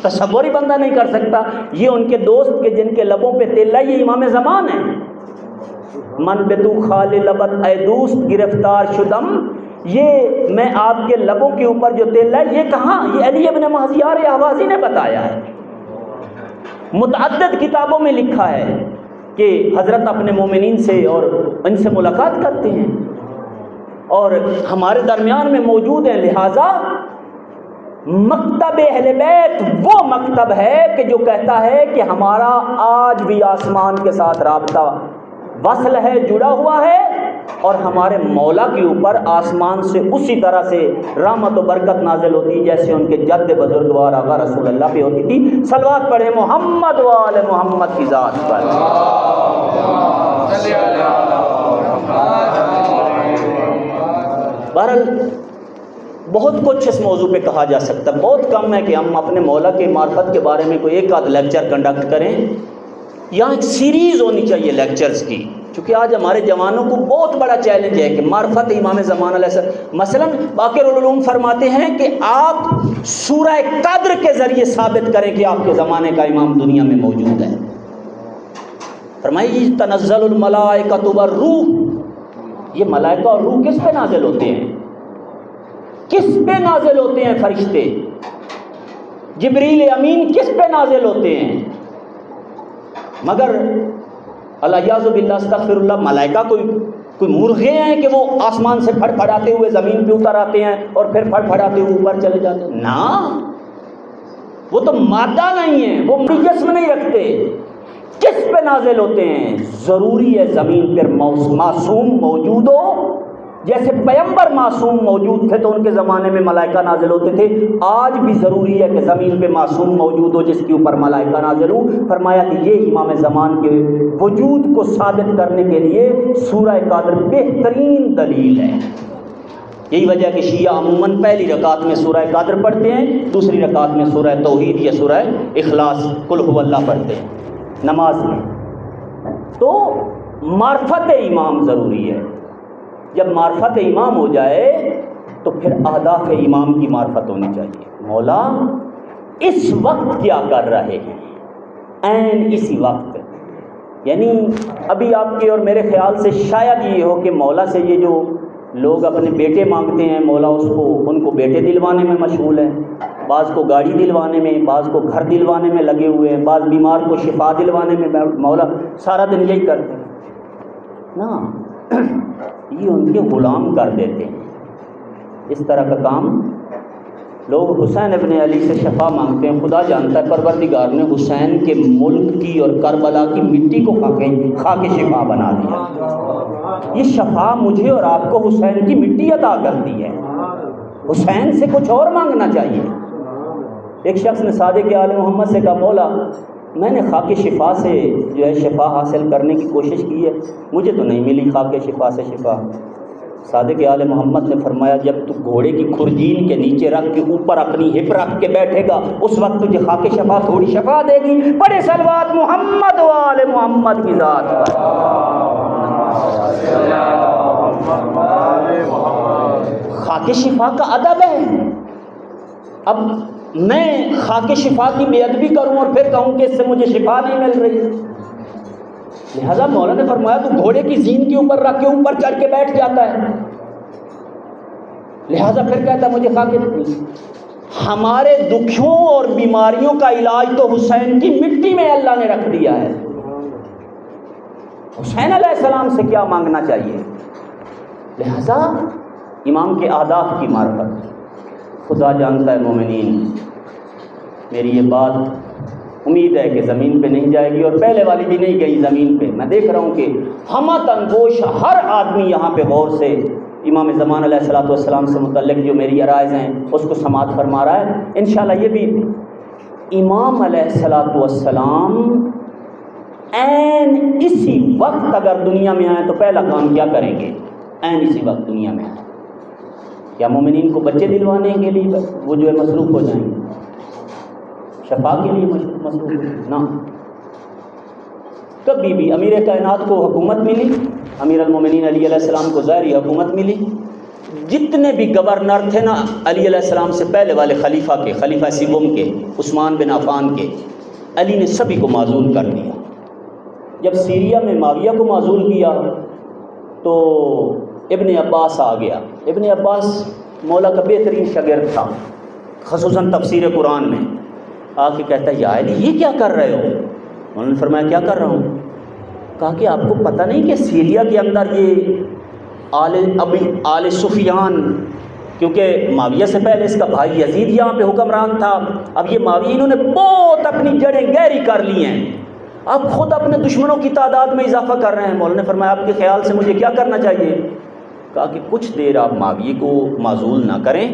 تصور ہی بندہ نہیں کر سکتا، یہ ان کے دوست کے جن کے لبوں پہ تل ہے، یہ امام زمان ہے۔ من بے تو خال لبت اے دوست گرفتار شدم، یہ میں آپ کے لبوں کے اوپر جو تل ہے، یہ کہاں؟ یہ علی ابن مہذیار احوازی نے بتایا ہے۔ متعدد کتابوں میں لکھا ہے کہ حضرت اپنے مومنین سے اور ان سے ملاقات کرتے ہیں اور ہمارے درمیان میں موجود ہیں، لہٰذا مکتب اہل بیت وہ مکتب ہے کہ جو کہتا ہے کہ ہمارا آج بھی آسمان کے ساتھ رابطہ وصل ہے، جڑا ہوا ہے، اور ہمارے مولا کے اوپر آسمان سے اسی طرح سے رحمت و برکت نازل ہوتی جیسے ان کے جد بزرگوار آقا رسول اللہ پہ ہوتی تھی۔ صلوات پڑھیں محمد و آل محمد کی ذات پر۔ بہرحال بہت کچھ اس موضوع پہ کہا جا سکتا ہے، بہت کم ہے کہ ہم اپنے مولا کے معرفت کے بارے میں کوئی ایک آدھ لیکچر کنڈکٹ کریں۔ یہاں ایک سیریز ہونی چاہیے لیکچرز کی، چونکہ آج ہمارے جوانوں کو بہت بڑا چیلنج ہے کہ معرفت امام زمان علیہ السلام، مثلا باقر العلوم فرماتے ہیں کہ آپ سورہ قدر کے ذریعے ثابت کریں کہ آپ کے زمانے کا امام دنیا میں موجود ہے۔ فرمائیے تنزل الملائکۃ والروح، یہ ملائکہ اور روح کس پہ نازل ہوتے ہیں؟ کس پہ نازل ہوتے ہیں فرشتے؟ جبریل امین کس پہ نازل ہوتے ہیں؟ مگر الیاذ باللہ استغفر اللہ، ملائکہ کوئی مرغے ہیں کہ وہ آسمان سے پھڑ پھڑاتے ہوئے زمین پہ اتر آتے ہیں اور پھر پھڑ پھڑاتے ہوئے اوپر چلے جاتے ہیں؟ نا، وہ تو مادہ نہیں ہے، وہ جسم نہیں رکھتے۔ کس پہ نازل ہوتے ہیں؟ ضروری ہے زمین پر معصوم موجود ہو، جیسے پیغمبر معصوم موجود تھے تو ان کے زمانے میں ملائکہ نازل ہوتے تھے، آج بھی ضروری ہے کہ زمین پہ معصوم موجود ہو جس کے اوپر ملائکہ نازل ہو۔ فرمایا کہ یہ امام زمان کے وجود کو ثابت کرنے کے لیے سورہ قدر بہترین دلیل ہے۔ یہی وجہ کہ شیعہ عموماً پہلی رکعت میں سورہ قدر پڑھتے ہیں، دوسری رکعت میں سورہ توحید یا سورہ اخلاص قل هو اللہ پڑھتے ہیں نماز میں۔ تو معرفت امام ضروری ہے۔ جب معرفت امام ہو جائے تو پھر اہداف امام کی معرفت ہونی چاہیے۔ مولا اس وقت کیا کر رہے ہیں، عین اسی وقت، یعنی ابھی آپ کے اور میرے خیال سے شاید یہ ہو کہ مولا سے یہ جو لوگ اپنے بیٹے مانگتے ہیں، مولا ان کو بیٹے دلوانے میں مشغول ہیں، بعض کو گاڑی دلوانے میں، بعض کو گھر دلوانے میں لگے ہوئے ہیں، بعض بیمار کو شفا دلوانے میں مولا سارا دن یہی کرتے ہیں نا، یہ ان کے غلام کر دیتے ہیں۔ اس طرح کا کام لوگ حسین ابن علی سے شفا مانگتے ہیں، خدا جانتا ہے پروردگار نے حسین کے ملک کی اور کربلا کی مٹی کو کھا کے شفا بنا دیا۔ یہ شفا مجھے اور آپ کو حسین کی مٹی عطا کرتی ہے، حسین سے کچھ اور مانگنا چاہیے۔ ایک شخص نے صادق آل محمد سے کہا مولا میں نے خاک شفا سے جو ہے شفا حاصل کرنے کی کوشش کی ہے، مجھے تو نہیں ملی خاک شفا سے شفا۔ صادق آل محمد نے فرمایا جب تو گھوڑے کی کھرجین کے نیچے رکھ کے اوپر اپنی ہپ رکھ کے بیٹھے گا اس وقت تجھے خاک شفا تھوڑی شفا دے گی۔ بڑے صلوات محمد و آل محمد کی ذات پر۔ خاک شفا کا ادب ہے۔ اب میں خاک شفا کی بے ادبی کروں اور پھر کہوں کہ اس سے مجھے شفا نہیں مل رہی، لہذا مولا نے فرمایا تو گھوڑے کی زین کے اوپر رکھ کے اوپر چڑھ کے بیٹھ جاتا ہے، لہذا پھر کہتا ہے مجھے خاک۔ ہمارے دکھوں اور بیماریوں کا علاج تو حسین کی مٹی میں اللہ نے رکھ دیا ہے۔ حسین علیہ السلام سے کیا مانگنا چاہیے؟ لہذا امام کے اہداف کی معرفت خدا جانتا ہے۔ مومنین میری یہ بات امید ہے کہ زمین پہ نہیں جائے گی، اور پہلے والی بھی نہیں گئی زمین پہ۔ میں دیکھ رہا ہوں کہ ہمہ تنگوش ہر آدمی یہاں پہ غور سے امام زمان علیہ السلام سے متعلق جو میری عرائض ہیں اس کو سماعت فرما رہا ہے۔ انشاءاللہ یہ بھی امام علیہ الصلوۃ والسلام عین اسی وقت اگر دنیا میں آئیں تو پہلا کام کیا کریں گے؟ عین اسی وقت دنیا میں آئیں، کیا مومنین کو بچے دلوانے کے لیے وہ جو ہے مصروف ہو جائیں گے؟ شفا کے لیے مصروف نہ، کبھی بھی امیر کائنات کو حکومت ملی، امیر المومنین علی علیہ السلام کو ظاہری حکومت ملی، جتنے بھی گورنر تھے نا علی علیہ السلام سے پہلے والے خلیفہ کے، خلیفہ سوم کے، عثمان بن عفان کے، علی نے سبھی کو معزول کر دیا۔ جب سیریا میں معاویہ کو معزول کیا تو ابن عباس آ گیا۔ ابن عباس مولا کا بہترین شاگرد تھا، خصوصاً تفسیر قرآن میں، آ کے کہتا ہے یا علی یہ کیا کر رہے ہو؟ انہوں نے فرمایا کیا کر رہا ہوں؟ کہا کہ آپ کو پتہ نہیں کہ سیریا کے اندر یہ آل سفیان، کیونکہ معاویہ سے پہلے اس کا بھائی یزید یہاں پہ حکمران تھا، اب یہ معاویہ انہوں نے بہت اپنی جڑیں گہری کر لی ہیں، اب خود اپنے دشمنوں کی تعداد میں اضافہ کر رہے ہیں۔ مولانا نے فرمایا آپ کے خیال سے مجھے کیا کرنا چاہیے؟ کہا کہ کچھ دیر آپ معاویہ کو معزول نہ کریں،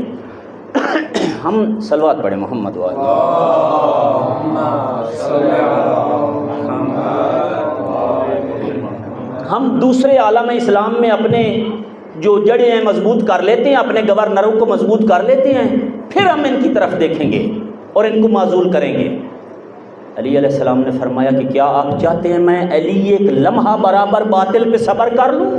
ہم صلوات پڑھیں محمد والے، ہم دوسرے عالم اسلام میں اپنے جو جڑیں ہیں مضبوط کر لیتے ہیں، اپنے گورنروں کو مضبوط کر لیتے ہیں، پھر ہم ان کی طرف دیکھیں گے اور ان کو معزول کریں گے۔ علی علیہ السلام نے فرمایا کہ کیا آپ چاہتے ہیں میں علی ایک لمحہ برابر باطل پہ صبر کر لوں؟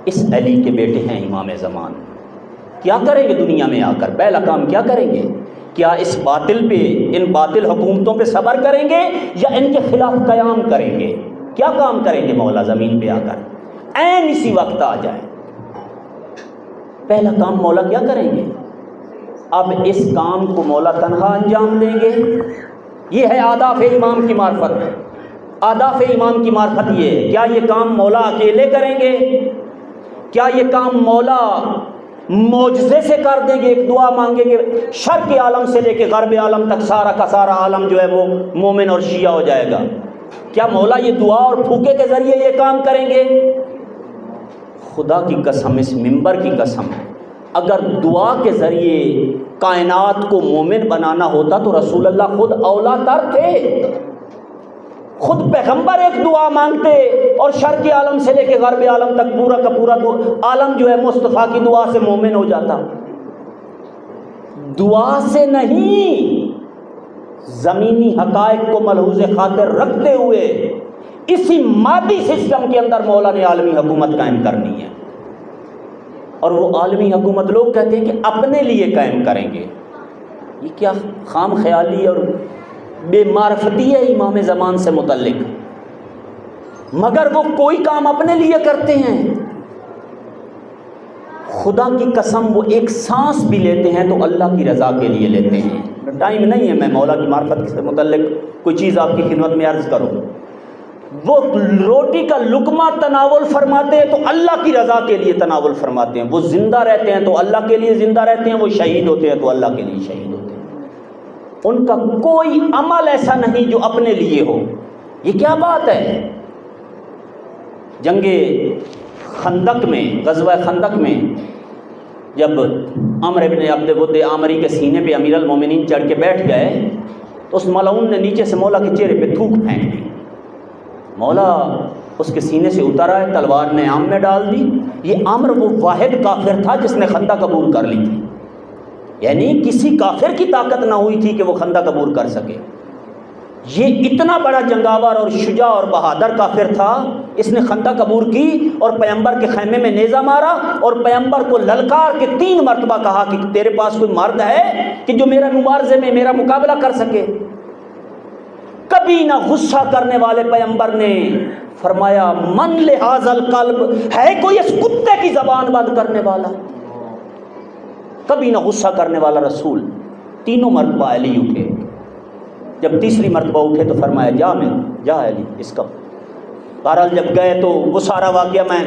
اس علی کے بیٹے ہیں امام زمان، کیا کریں گے دنیا میں آ کر؟ پہلا کام کیا کریں گے؟ کیا اس باطل پہ، ان باطل حکومتوں پہ صبر کریں گے یا ان کے خلاف قیام کریں گے؟ کیا کام کریں گے مولا زمین پہ آ کر؟ عین اسی وقت آ جائیں، پہلا کام مولا کیا کریں گے؟ اب اس کام کو مولا تنہا انجام دیں گے۔ یہ ہے آداب امام کی معرفت، آداب امام کی معرفت یہ ہے۔ کیا یہ کام مولا اکیلے کریں گے؟ کیا یہ کام مولا معجزے سے کر دیں گے؟ ایک دعا مانگیں گے شرق عالم سے لے کے غرب عالم تک سارا کا سارا عالم جو ہے وہ مومن اور شیعہ ہو جائے گا؟ کیا مولا یہ دعا اور پھوکے کے ذریعے یہ کام کریں گے؟ خدا کی قسم، اس منبر کی قسم، اگر دعا کے ذریعے کائنات کو مومن بنانا ہوتا تو رسول اللہ خود اولا تر تھے، خود پیغمبر ایک دعا مانگتے اور شرق عالم سے لے کے غرب عالم تک پورا کا پورا عالم جو ہے مصطفیٰ کی دعا سے مومن ہو جاتا۔ دعا سے نہیں، زمینی حقائق کو ملحوظ خاطر رکھتے ہوئے اسی مادی سسٹم کے اندر مولا نے عالمی حکومت قائم کرنی ہے، اور وہ عالمی حکومت لوگ کہتے ہیں کہ اپنے لیے قائم کریں گے۔ یہ کیا خام خیالی اور بے معرفتی ہے امام زمان سے متعلق، مگر وہ کوئی کام اپنے لیے کرتے ہیں۔ خدا کی قسم وہ ایک سانس بھی لیتے ہیں تو اللہ کی رضا کے لیے لیتے ہیں۔ ٹائم نہیں ہے میں مولا کی معرفت سے متعلق کوئی چیز آپ کی خدمت میں عرض کروں۔ وہ روٹی کا لقمہ تناول فرماتے ہیں تو اللہ کی رضا کے لیے تناول فرماتے ہیں، وہ زندہ رہتے ہیں تو اللہ کے لیے زندہ رہتے ہیں، وہ شہید ہوتے ہیں تو اللہ کے لیے شہید ہوتے ہیں۔ ان کا کوئی عمل ایسا نہیں جو اپنے لیے ہو۔ یہ کیا بات ہے؟ جنگ خندق میں، غزوہ خندق میں جب عمرو بن عبد ود عامری کے سینے پہ امیر المومنین چڑھ کے بیٹھ گئے تو اس ملعون نے نیچے سے مولا کے چہرے پہ تھوک پھینک دی۔ مولا اس کے سینے سے اتر آئے، تلوار نے عام میں ڈال دی۔ یہ عمرو وہ واحد کافر تھا جس نے خندق عبور کر لی تھی، یعنی کسی کافر کی طاقت نہ ہوئی تھی کہ وہ خندق عبور کر سکے۔ یہ اتنا بڑا جنگاور اور شجاع اور بہادر کافر تھا، اس نے خندق عبور کی اور پیغمبر کے خیمے میں نیزہ مارا اور پیغمبر کو للکار کے 3 مرتبہ کہا کہ تیرے پاس کوئی مرد ہے کہ جو میرا مبارزے میں میرا مقابلہ کر سکے؟ کبھی نہ غصہ کرنے والے پیغمبر نے فرمایا من لہذا القلب، ہے کوئی اس کتے کی زبان بند کرنے والا؟ کبھی نہ غصہ کرنے والا رسول 3 مرتبہ علی اٹھے۔ جب تیسری مرتبہ اٹھے تو فرمایا جا علی اس کا۔ بہرحال جب گئے تو وہ سارا واقعہ میں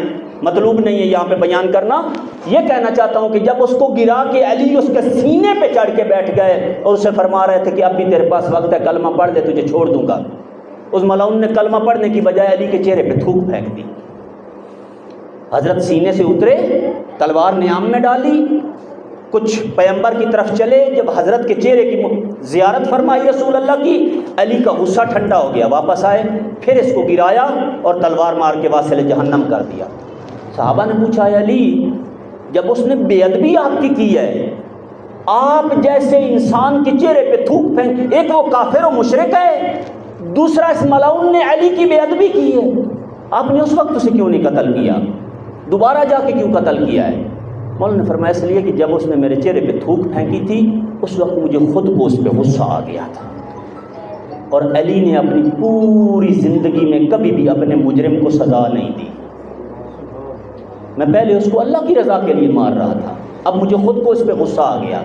مطلوب نہیں ہے یہاں پہ بیان کرنا، یہ کہنا چاہتا ہوں کہ جب اس کو گرا کے علی اس کے سینے پہ چڑھ کے بیٹھ گئے اور اسے فرما رہے تھے کہ اب بھی تیرے پاس وقت ہے، کلمہ پڑھ دے تجھے چھوڑ دوں گا، اس ملعون نے کلمہ پڑھنے کی بجائے علی کے چہرے پہ تھوک پھینک دی۔ حضرت سینے سے اترے، تلوار نیام میں ڈالی، کچھ پیغمبر کی طرف چلے، جب حضرت کے چہرے کی زیارت فرمائی رسول اللہ کی، علی کا غصہ ٹھنڈا ہو گیا، واپس آئے، پھر اس کو گرایا اور تلوار مار کے واسل جہنم کر دیا۔ صحابہ نے پوچھا اے علی، جب اس نے بے ادبی آپ کی ہے، آپ جیسے انسان کے چہرے پہ تھوک پھینک، ایک وہ کافر و مشرک ہے، دوسرا اس ملعون نے علی کی بے ادبی کی ہے، آپ نے اس وقت اسے کیوں نہیں قتل کیا، دوبارہ جا کے کیوں قتل کیا ہے؟ مولانا نے فرمایا اس لیے کہ جب اس نے میرے چہرے پہ تھوک پھینکی تھی اس وقت مجھے خود کو اس پہ غصہ آ گیا تھا، اور علی نے اپنی پوری زندگی میں کبھی بھی اپنے مجرم کو سزا نہیں دی، میں پہلے اس کو اللہ کی رضا کے لیے مار رہا تھا، اب مجھے خود کو اس پہ غصہ آ گیا،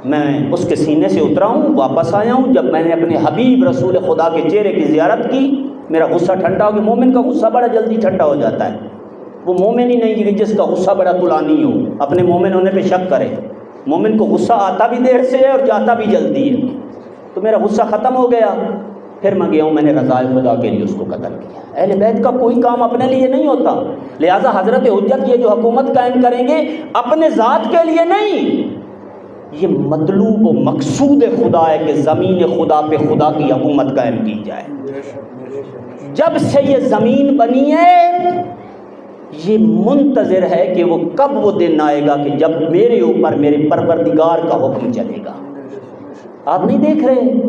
میں اس کے سینے سے اترا ہوں، واپس آیا ہوں، جب میں نے اپنے حبیب رسول خدا کے چہرے کی زیارت کی میرا غصہ ٹھنڈا ہو گیا۔ مومن کا غصہ بڑا جلدی ٹھنڈا ہو جاتا ہے، وہ مومن ہی نہیں جس کا غصہ بڑا طولانی ہو، اپنے مومن ہونے پہ شک کرے، مومن کو غصہ آتا بھی دیر سے ہے اور جاتا بھی جلدی ہے، تو میرا غصہ ختم ہو گیا، پھر میں گیا ہوں، میں نے رضا خدا کے لیے اس کو قتل کیا۔ اہل بیت کا کوئی کام اپنے لیے نہیں ہوتا، لہٰذا حضرت حجت یہ جو حکومت قائم کریں گے اپنے ذات کے لیے نہیں، یہ مطلوب و مقصود خدا ہے کہ زمین خدا پہ خدا کی حکومت قائم کی جائے۔ جب سے یہ زمین بنی ہے یہ منتظر ہے کہ وہ کب وہ دن آئے گا کہ جب میرے اوپر میرے پروردگار کا حکم چلے گا۔ آپ نہیں دیکھ رہے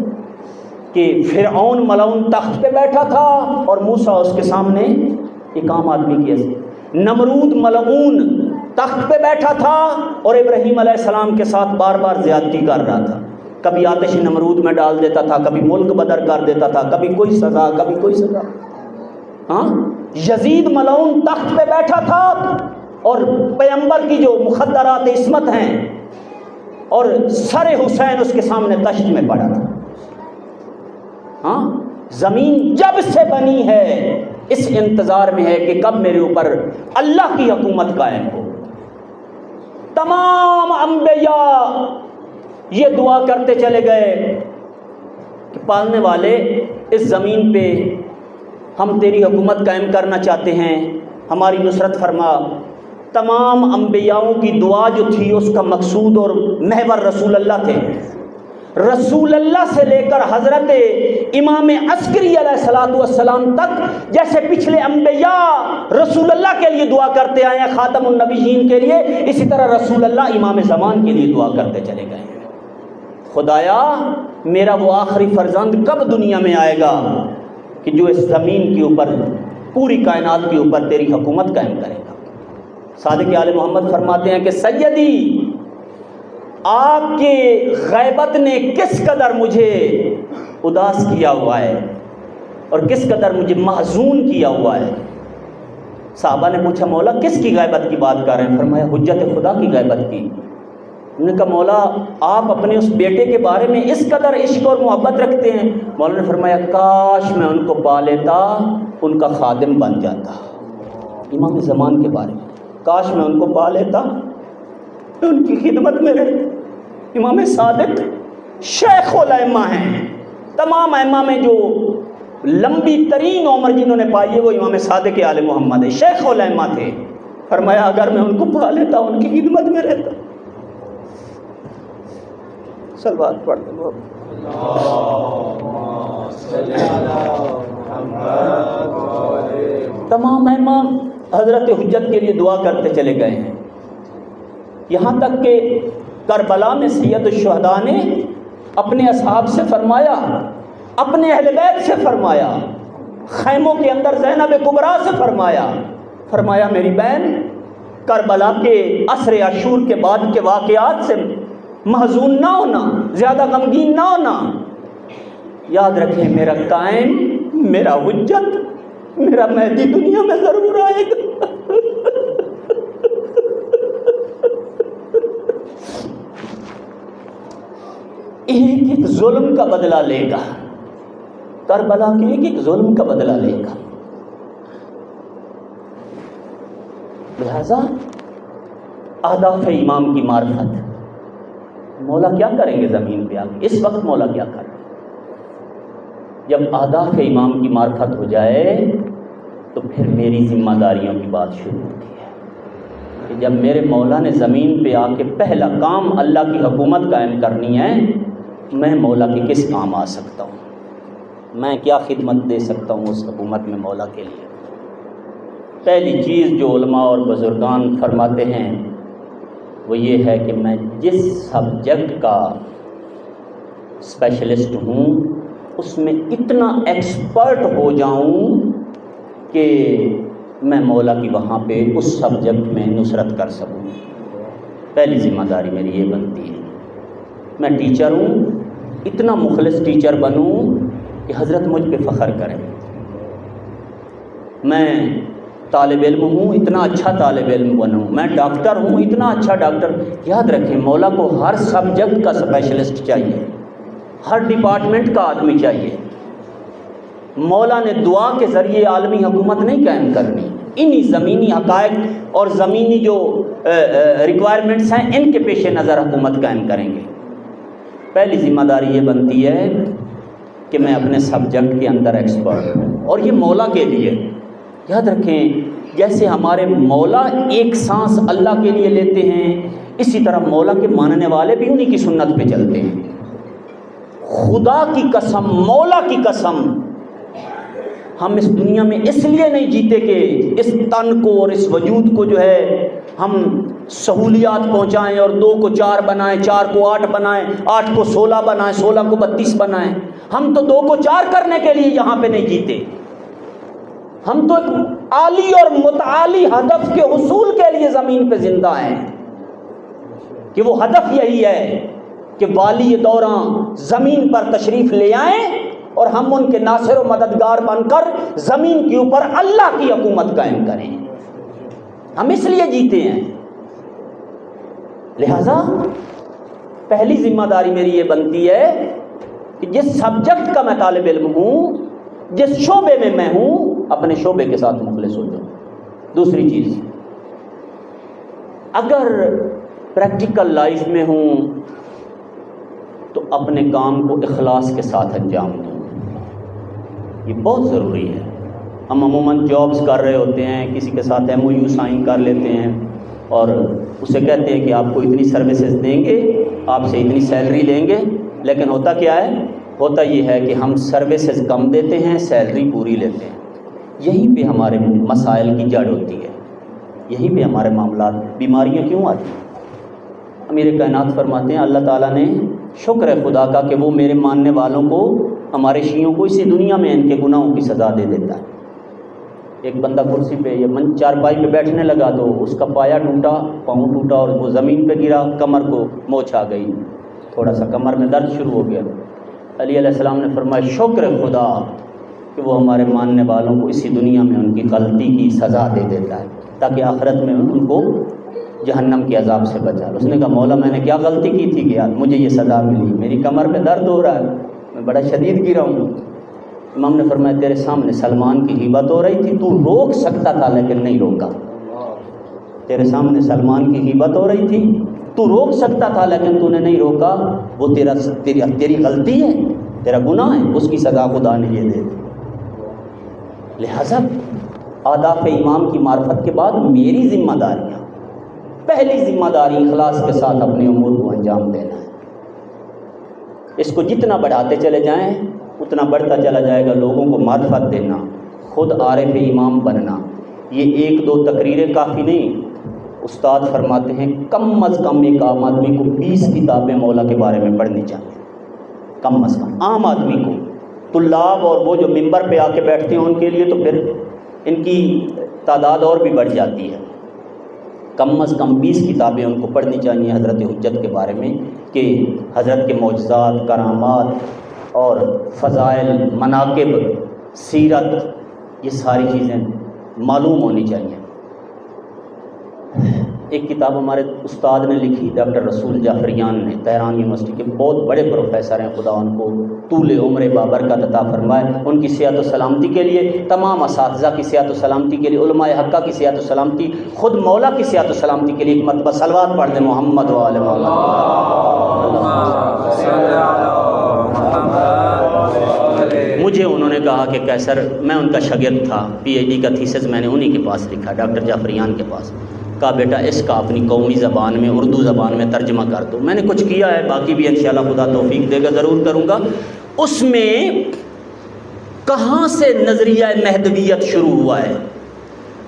کہ فرعون ملعون تخت پہ بیٹھا تھا اور موسیٰ اس کے سامنے ایک عام آدمی کی حیثیت، نمرود ملعون تخت پہ بیٹھا تھا اور ابراہیم علیہ السلام کے ساتھ بار بار زیادتی کر رہا تھا، کبھی آتش نمرود میں ڈال دیتا تھا، کبھی ملک بدر کر دیتا تھا، کبھی کوئی سزا کبھی کوئی سزا۔ ہاں، یزید ملعون تخت پہ بیٹھا تھا اور پیغمبر کی جو مخدرات عصمت ہیں اور سر حسین اس کے سامنے تشت میں پڑا تھا۔ ہاں، زمین جب سے بنی ہے اس انتظار میں ہے کہ کب میرے اوپر اللہ کی حکومت قائم ہو۔ تمام انبیاء یہ دعا کرتے چلے گئے کہ پالنے والے اس زمین پہ ہم تیری حکومت قائم کرنا چاہتے ہیں، ہماری نصرت فرما۔ تمام انبیاؤں کی دعا جو تھی اس کا مقصود اور محور رسول اللہ تھے، رسول اللہ سے لے کر حضرت امام عسکری علیہ السلام تک جیسے پچھلے انبیاء رسول اللہ کے لیے دعا کرتے آئے ہیں خاتم النبیین کے لیے، اسی طرح رسول اللہ امام زمان کے لیے دعا کرتے چلے گئے ہیں۔ خدایا میرا وہ آخری فرزند کب دنیا میں آئے گا کہ جو اس زمین کے اوپر پوری کائنات کے اوپر تیری حکومت قائم کرے گا۔ صادق آل محمد فرماتے ہیں کہ سیدی آپ کے غیبت نے کس قدر مجھے اداس کیا ہوا ہے اور کس قدر مجھے محزون کیا ہوا ہے۔ صحابہ نے پوچھا مولا کس کی غیبت کی بات کر رہے ہیں؟ فرمایا حجت خدا کی غیبت کی۔ انہوں نے کہا مولا آپ اپنے اس بیٹے کے بارے میں اس قدر عشق اور محبت رکھتے ہیں؟ مولا نے فرمایا کاش میں ان کو پا لیتا، ان کا خادم بن جاتا۔ امام زمان کے بارے میں کاش میں ان کو پا لیتا، ان کی خدمت میں رہتا۔ امام صادق شیخ الائمہ ہیں، تمام ائمہ میں جو لمبی ترین عمر جنہوں نے پائی ہے وہ امام صادق آل محمد ہے، شیخ الائمہ تھے۔ فرمایا اگر میں ان کو پا لیتا ان کی خدمت میں رہتا۔ صلوات پڑھ دو۔ تمام ائمہ حضرت حجت کے لیے دعا کرتے چلے گئے ہیں، یہاں تک کہ کربلا میں سید الشہداء نے اپنے اصحاب سے فرمایا، اپنے اہل بیت سے فرمایا، خیموں کے اندر زینب کبریٰ سے فرمایا میری بہن کربلا کے عصر عاشور کے بعد کے واقعات سے محزون نہ ہونا، زیادہ غمگین نہ ہونا، یاد رکھیں میرا قائم، میرا حجت، میرا مہدی دنیا میں ضرور آئے گا۔ ایک ایک ظلم کا بدلہ لے گا، کربلا کے ایک ایک ظلم کا بدلہ لے گا۔ لہذا اہداف امام کی معرفت، مولا کیا کریں گے زمین پہ آگے، اس وقت مولا کیا کر رہے ہیں؟ جب اہداف امام کی معرفت ہو جائے تو پھر میری ذمہ داریوں کی بات شروع ہوتی ہے کہ جب میرے مولا نے زمین پہ آ کے پہلا کام اللہ کی حکومت قائم کرنی ہے، میں مولا کے کس کام آ سکتا ہوں؟ میں کیا خدمت دے سکتا ہوں اس حکومت میں مولا کے لیے؟ پہلی چیز جو علماء اور بزرگان فرماتے ہیں وہ یہ ہے کہ میں جس سبجیکٹ کا اسپیشلسٹ ہوں اس میں اتنا ایکسپرٹ ہو جاؤں کہ میں مولا کی وہاں پہ اس سبجیکٹ میں نصرت کر سکوں۔ پہلی ذمہ داری میری یہ بنتی ہے۔ میں ٹیچر ہوں، اتنا مخلص ٹیچر بنوں کہ حضرت مجھ پہ فخر کریں۔ میں طالب علم ہوں، اتنا اچھا طالب علم بنوں۔ میں ڈاکٹر ہوں، اتنا اچھا ڈاکٹر۔ یاد رکھیں مولا کو ہر سبجیکٹ کا اسپیشلسٹ چاہیے، ہر ڈپارٹمنٹ کا آدمی چاہیے۔ مولا نے دعا کے ذریعے عالمی حکومت نہیں قائم کرنی، انہی زمینی حقائق اور زمینی جو ریکوائرمنٹس ہیں ان کے پیش نظر حکومت قائم کریں گے۔ پہلی ذمہ داری یہ بنتی ہے کہ میں اپنے سبجیکٹ کے اندر ایکسپرٹ ہوں، اور یہ مولا کے لیے۔ یاد رکھیں جیسے ہمارے مولا ایک سانس اللہ کے لیے لیتے ہیں، اسی طرح مولا کے ماننے والے بھی انہی کی سنت پہ چلتے ہیں۔ خدا کی قسم، مولا کی قسم، ہم اس دنیا میں اس لیے نہیں جیتے کہ اس تن کو اور اس وجود کو جو ہے ہم سہولیات پہنچائیں اور 2 کو 4 بنائیں، 4 کو 8 بنائیں، 8 کو 16 بنائیں، 16 کو 32 بنائیں۔ ہم تو 2 کو 4 کرنے کے لیے یہاں پہ نہیں جیتے، ہم تو ایک عالی اور متعالی ہدف کے حصول کے لیے زمین پہ زندہ ہیں، کہ وہ ہدف یہی ہے کہ والی دوراں زمین پر تشریف لے آئیں اور ہم ان کے ناصر و مددگار بن کر زمین کے اوپر اللہ کی حکومت قائم کریں۔ ہم اس لیے جیتے ہیں۔ لہذا پہلی ذمہ داری میری یہ بنتی ہے کہ جس سبجیکٹ کا میں طالب علم ہوں، جس شعبے میں میں ہوں، اپنے شعبے کے ساتھ مخلص ہو جاؤں۔ دوسری چیز، اگر پریکٹیکل لائف میں ہوں تو اپنے کام کو اخلاص کے ساتھ انجام دوں، یہ بہت ضروری ہے۔ ہم عموماً جابز کر رہے ہوتے ہیں، کسی کے ساتھ MOU سائن کر لیتے ہیں اور اسے کہتے ہیں کہ آپ کو اتنی سروسز دیں گے، آپ سے اتنی سیلری لیں گے، لیکن ہوتا کیا ہے؟ ہوتا یہ ہے کہ ہم سروسز کم دیتے ہیں، سیلری پوری لیتے ہیں۔ یہیں پہ ہمارے مسائل کی جڑ ہوتی ہے، یہیں پہ ہمارے معاملات، بیماریاں کیوں آتی ہیں؟ امیر کائنات فرماتے ہیں اللہ تعالیٰ نے شکر ہے خدا کا کہ وہ میرے ماننے والوں کو، ہمارے شیعوں کو اسی دنیا میں ان کے گناہوں کی سزا دے دیتا ہے۔ ایک بندہ کرسی پہ یا چارپائی پہ بیٹھنے لگا تو اس کا پایا ٹوٹا، پاؤں ٹوٹا اور وہ زمین پہ گرا، کمر کو موچ آ گئی، تھوڑا سا کمر میں درد شروع ہو گیا۔ علی علیہ السلام نے فرمایا شکر خدا کہ وہ ہمارے ماننے والوں کو اسی دنیا میں ان کی غلطی کی سزا دے دیتا ہے تاکہ آخرت میں ان کو جہنم کے عذاب سے بچا۔ اس نے کہا مولا میں نے کیا غلطی کی تھی کہ یار مجھے یہ سزا ملی، میری کمر پہ درد ہو رہا ہے، میں بڑا شدید گرا ہوں۔ امام نے فرمایا تیرے سامنے سلمان کی غیبت ہو رہی تھی، تو روک سکتا تھا لیکن نہیں روکا۔ تیرے سامنے سلمان کی غیبت ہو رہی تھی، تو روک سکتا تھا لیکن تو نے نہیں روکا، وہ تیری غلطی ہے، تیرا گناہ ہے، اس کی سزا خدا نے یہ دے دی۔ لہذا آداب امام کی معرفت کے بعد میری ذمہ داریاں، پہلی ذمہ داری اخلاص کے ساتھ اپنے امور کو انجام دینا ہے۔ اس کو جتنا بڑھاتے چلے جائیں اتنا بڑھتا چلا جائے گا، لوگوں کو معرفت دینا، خود عارف امام بننا۔ یہ 1-2 تقریریں کافی نہیں، استاد فرماتے ہیں کم از کم ایک عام آدمی کو 20 کتابیں مولا کے بارے میں پڑھنی چاہیے، کم از کم عام آدمی کو۔ طلاب اور وہ جو ممبر پہ آ کے بیٹھتے ہیں ان کے لیے تو پھر ان کی تعداد اور بھی بڑھ جاتی ہے۔ کم از کم 20 کتابیں ان کو پڑھنی چاہیے حضرت حجت کے بارے میں، کہ حضرت کے معجزات، کرامات اور فضائل، مناقب، سیرت، یہ ساری چیزیں معلوم ہونی چاہیے۔ ایک کتاب ہمارے استاد نے لکھی، ڈاکٹر رسول جعفریان نے، تہران یونیورسٹی کے بہت بڑے پروفیسر ہیں، خدا ان کو طول عمر بابرکت عطا فرمائے، ان کی صحت و سلامتی کے لیے، تمام اساتذہ کی صحت و سلامتی کے لیے، علماء حقہ کی صحت و سلامتی، خود مولا کی صحت و سلامتی کے لیے ایک مرتبہ صلوات پڑھ دیں محمد و آل مجھے انہوں نے کہا کہ کیسر، میں ان کا شاگرد تھا، PhD کا تھیسس میں نے انہی کے پاس لکھا، ڈاکٹر جعفریان کے پاس۔ کہا بیٹا اس کا اپنی قومی زبان میں اردو زبان میں ترجمہ کر دو. میں نے کچھ کیا ہے، باقی بھی انشاءاللہ خدا توفیق دے گا ضرور کروں گا. اس میں کہاں سے نظریہ مہدویت شروع ہوا ہے.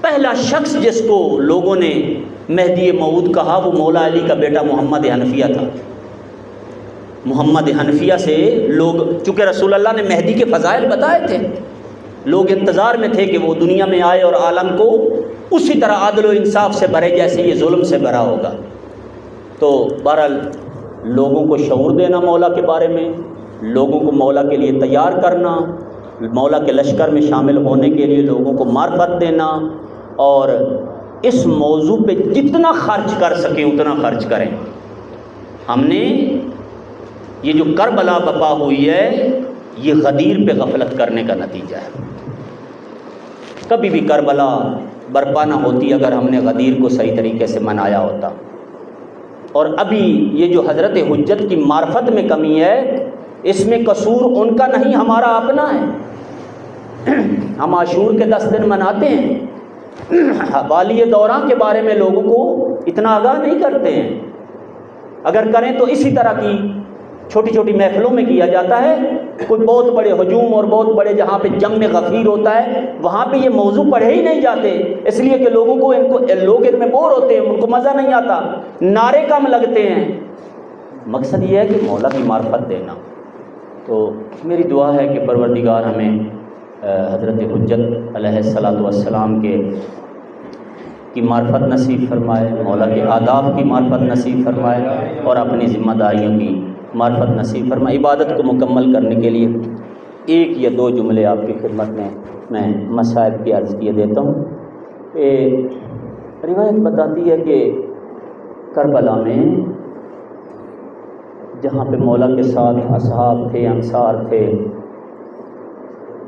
پہلا شخص جس کو لوگوں نے مہدی موعود کہا وہ مولا علی کا بیٹا محمد حنفیہ تھا. محمد حنفیہ سے لوگ، چونکہ رسول اللہ نے مہدی کے فضائل بتائے تھے، لوگ انتظار میں تھے کہ وہ دنیا میں آئے اور عالم کو اسی طرح عدل و انصاف سے بھرے جیسے یہ ظلم سے بھرا ہوگا. تو بہرحال لوگوں کو شعور دینا مولا کے بارے میں، لوگوں کو مولا کے لیے تیار کرنا، مولا کے لشکر میں شامل ہونے کے لیے لوگوں کو معرفت دینا، اور اس موضوع پہ جتنا خرچ کر سکیں اتنا خرچ کریں. ہم نے یہ جو کربلا بپا ہوئی ہے یہ غدیر پہ غفلت کرنے کا نتیجہ ہے. کبھی بھی کربلا برپا نہ ہوتی اگر ہم نے غدیر کو صحیح طریقے سے منایا ہوتا. اور ابھی یہ جو حضرت حجت کی معرفت میں کمی ہے اس میں قصور ان کا نہیں ہمارا اپنا ہے. ہم عاشور کے 10 دن مناتے ہیں، والی دوراں کے بارے میں لوگوں کو اتنا آگاہ نہیں کرتے ہیں. اگر کریں تو اسی طرح کی چھوٹی چھوٹی محفلوں میں کیا جاتا ہے. کوئی بہت بڑے ہجوم اور بہت بڑے جہاں پہ جم غفیر ہوتا ہے وہاں پہ یہ موضوع پڑھے ہی نہیں جاتے، اس لیے کہ لوگوں کو لوگ ان میں بور ہوتے ہیں، ان کو مزہ نہیں آتا، نعرے کم لگتے ہیں. مقصد یہ ہے کہ مولا کی معرفت دینا. تو میری دعا ہے کہ پروردگار ہمیں حضرت حجت علیہ السلام کی معرفت نصیب فرمائے، مولا کے آداب کی معرفت نصیب فرمائے اور اپنی ذمہ داریوں کی معرفت نصیب فرمائے. عبادت کو مکمل کرنے کے لیے 1 یا 2 جملے آپ کی خدمت میں مصائب کی عرض کیے دیتا ہوں. روایت بتاتی ہے کہ کربلا میں جہاں پہ مولا کے ساتھ اصحاب تھے، انصار تھے،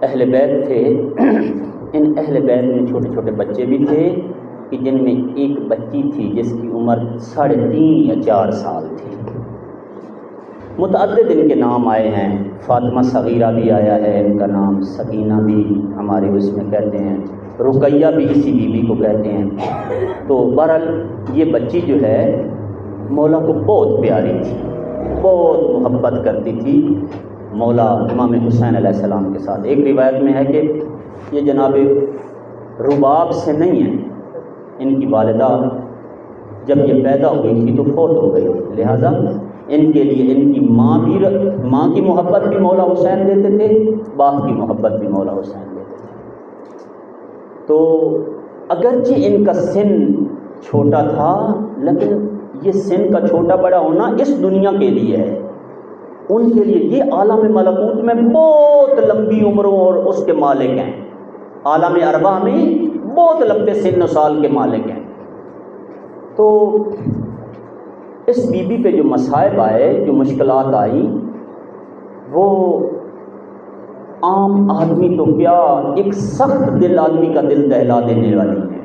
اہل بیت تھے، ان اہل بیت میں چھوٹے چھوٹے بچے بھی تھے کہ جن میں ایک بچی تھی جس کی عمر 3.5 یا 4 سال تھی. متعدد ان کے نام آئے ہیں، فاطمہ صغیرہ بھی آیا ہے ان کا نام، سکینہ بھی ہمارے اس میں کہتے ہیں، رقیہ بھی اسی بیوی کو کہتے ہیں. تو بہرحال یہ بچی جو ہے مولا کو بہت پیاری تھی، بہت محبت کرتی تھی مولا امام حسین علیہ السلام کے ساتھ. ایک روایت میں ہے کہ یہ جناب رباب سے نہیں ہے، ان کی والدہ جب یہ پیدا ہوئی تھی تو فوت ہو گئی تھی، لہٰذا ان کے لیے ان کی ماں کی محبت بھی مولا حسین دیتے تھے، باپ کی محبت بھی مولا حسین دیتے تھے. تو اگرچہ ان کا سن چھوٹا تھا لیکن یہ سن کا چھوٹا بڑا ہونا اس دنیا کے لیے ہے، ان کے لیے یہ عالم ملکوت میں بہت لمبی عمروں اور اس کے مالک ہیں، عالم ارواح میں بہت لمبے سن و سال کے مالک ہیں. تو اس بی بی پہ جو مصائب آئے، جو مشکلات آئی، وہ عام آدمی تو کیا، ایک سخت دل آدمی کا دل دہلا دینے والی ہے،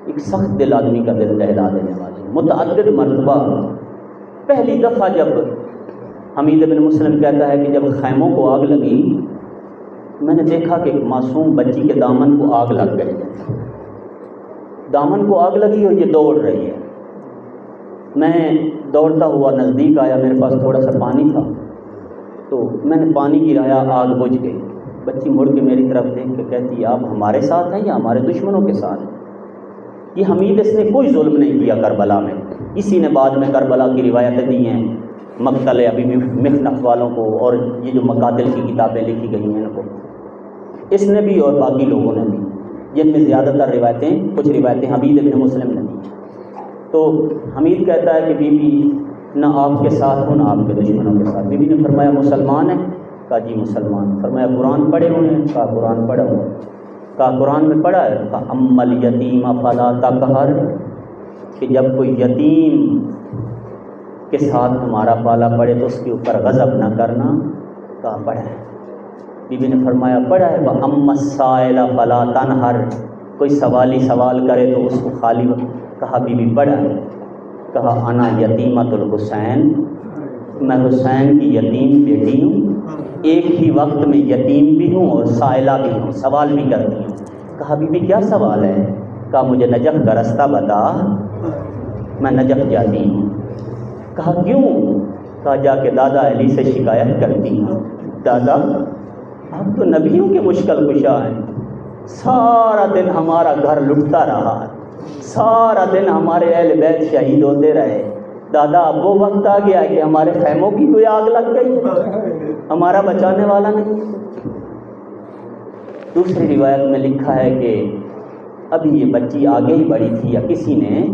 ایک سخت دل آدمی کا دل دہلا دینے والی. متعدد مرتبہ، پہلی دفعہ جب حمید بن مسلم کہتا ہے کہ جب خیموں کو آگ لگی میں نے دیکھا کہ ایک معصوم بچی کے دامن کو آگ لگ گئی، دامن کو آگ لگی اور یہ دوڑ رہی ہے. میں دوڑتا ہوا نزدیک آیا، میرے پاس تھوڑا سا پانی تھا تو میں نے پانی گرایا، آگ بجھ گئی. بچی مڑ کے میری طرف دیکھ کے کہتی ہے آپ ہمارے ساتھ ہیں یا ہمارے دشمنوں کے ساتھ ہیں؟ یہ حمید اس نے کوئی ظلم نہیں کیا کربلا میں. اسی نے بعد میں کربلا کی روایتیں دی ہیں، مقتل ابی مخنف والوں کو، اور یہ جو مقاتل کی کتابیں لکھی گئی ہیں ان کو اس نے بھی اور باقی لوگوں نے بھی، جن میں زیادہ تر روایتیں، کچھ روایتیں حمید بن مسلم نے دی. تو حمید کہتا ہے کہ بی بی نہ آپ کے ساتھ ہوں نہ آپ کے دشمنوں کے ساتھ. بی بی نے فرمایا مسلمان ہیں؟ کہا جی مسلمان. فرمایا قرآن پڑھے ہوئے ہیں؟ کہا قرآن پڑھا ہوا. کہا قرآن میں پڑھا ہے؟ کہا اما الیتیم فلا تقہر، کہ جب کوئی یتیم کے ساتھ تمہارا پالا پڑے تو اس کے اوپر غضب نہ کرنا. کہا پڑھا ہے. بی بی نے فرمایا پڑھا ہے. وَأَمَّا السَّائِلَ فَلَا تَنْهَرْ، کوئی سوالی سوال کرے تو اس کو خالی. کہا بی بی پڑھا ہے. کہا انا یتیمۃ الحسین، میں حسین کی یتیم بیٹی ہوں، ایک ہی وقت میں یتیم بھی ہوں اور سائلہ بھی ہوں، سوال بھی کرتی ہوں. کہا بی بی کیا سوال ہے؟ کہا مجھے نجف کا رستہ بتا، میں نجف جاتی ہوں۔ کہا کیوں؟ کہا جا کے دادا علی سے شکایت کرتی ہوں، دادا آپ تو نبیوں کے مشکل کشا ہیں، سارا دن ہمارا گھر لٹتا رہا، سارا دن ہمارے اہل بیت شہید ہوتے رہے، دادا اب وہ وقت آ گیا کہ ہمارے خیموں کی کوئی آگ لگ گئی، ہمارا بچانے والا نہیں۔ دوسری روایت میں لکھا ہے کہ ابھی یہ بچی آگے ہی بڑھی تھی، یا کسی نے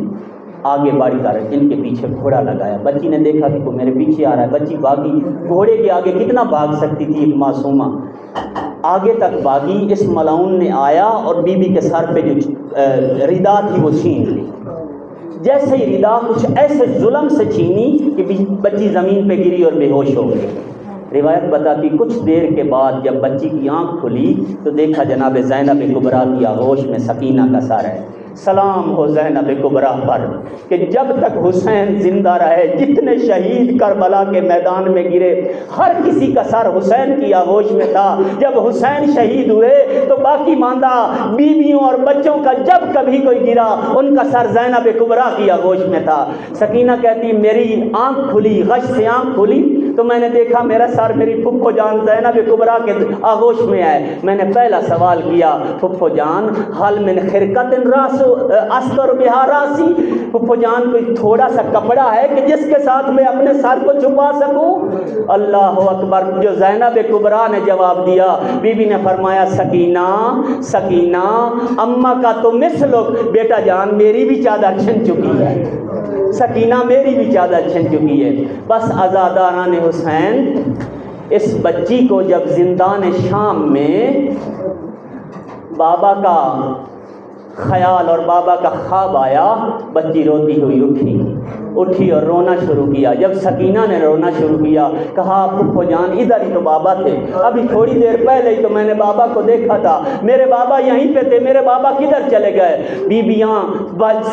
آگے بڑھ کر ان کے پیچھے گھوڑا لگایا، بچی نے دیکھا کہ کوئی میرے پیچھے آ رہا ہے، بچی بھاگی، گھوڑے کے آگے کتنا بھاگ سکتی تھی ایک معصومہ، آگے تک بھاگی، اس ملعون نے آیا اور بی بی کے سر پہ جو ردا تھی وہ چھین لی، جیسے ہی ردا کچھ ایسے ظلم سے چھینی کہ بچی زمین پہ گری اور بے ہوش ہو گئی۔ روایت بتاتی کچھ دیر کے بعد جب بچی کی آنکھ کھلی تو دیکھا جناب زینب کبریٰ کی آغوش میں سکینہ کا سر ہے۔ سلام ہو زینب کبریٰ پر کہ جب تک حسین زندہ رہے، جتنے شہید کربلا کے میدان میں گرے ہر کسی کا سر حسین کی آغوش میں تھا، جب حسین شہید ہوئے تو باقی ماندہ بیویوں اور بچوں کا جب کبھی کوئی گرا ان کا سر زینب کبریٰ کی آغوش میں تھا۔ سکینہ کہتی میری آنکھ کھلی، غش سے آنکھ کھلی تو میں نے دیکھا میرا سر میری پھپھو جان زینب کبریٰ کے آغوش میں ہے۔ میں نے پہلا سوال کیا پھپھو جان حل من خرقت راس استر بہا راسی، پھپھو جان کوئی تھوڑا سا کپڑا ہے کہ جس کے ساتھ میں اپنے سر کو چھپا سکوں؟ اللہ اکبر، جو زینب کبریٰ نے جواب دیا، بی بی نے فرمایا سکینہ سکینہ اماں کا تو مثلک، بیٹا جان میری بھی چادر چھن چکی ہے، سکینہ میری بھی چادر چھن چکی ہے۔ بس عزاداران حسین اس بچی کو جب زندان شام میں بابا کا خیال اور بابا کا خواب آیا، بچی روتی ہوئی اٹھی اور رونا شروع کیا۔ جب سکینہ نے رونا شروع کیا کہا پھپھو جان ادھر ہی تو بابا تھے، ابھی تھوڑی دیر پہلے ہی تو میں نے بابا کو دیکھا تھا، میرے بابا یہیں پہ تھے، میرے بابا کدھر چلے گئے؟ بیویاں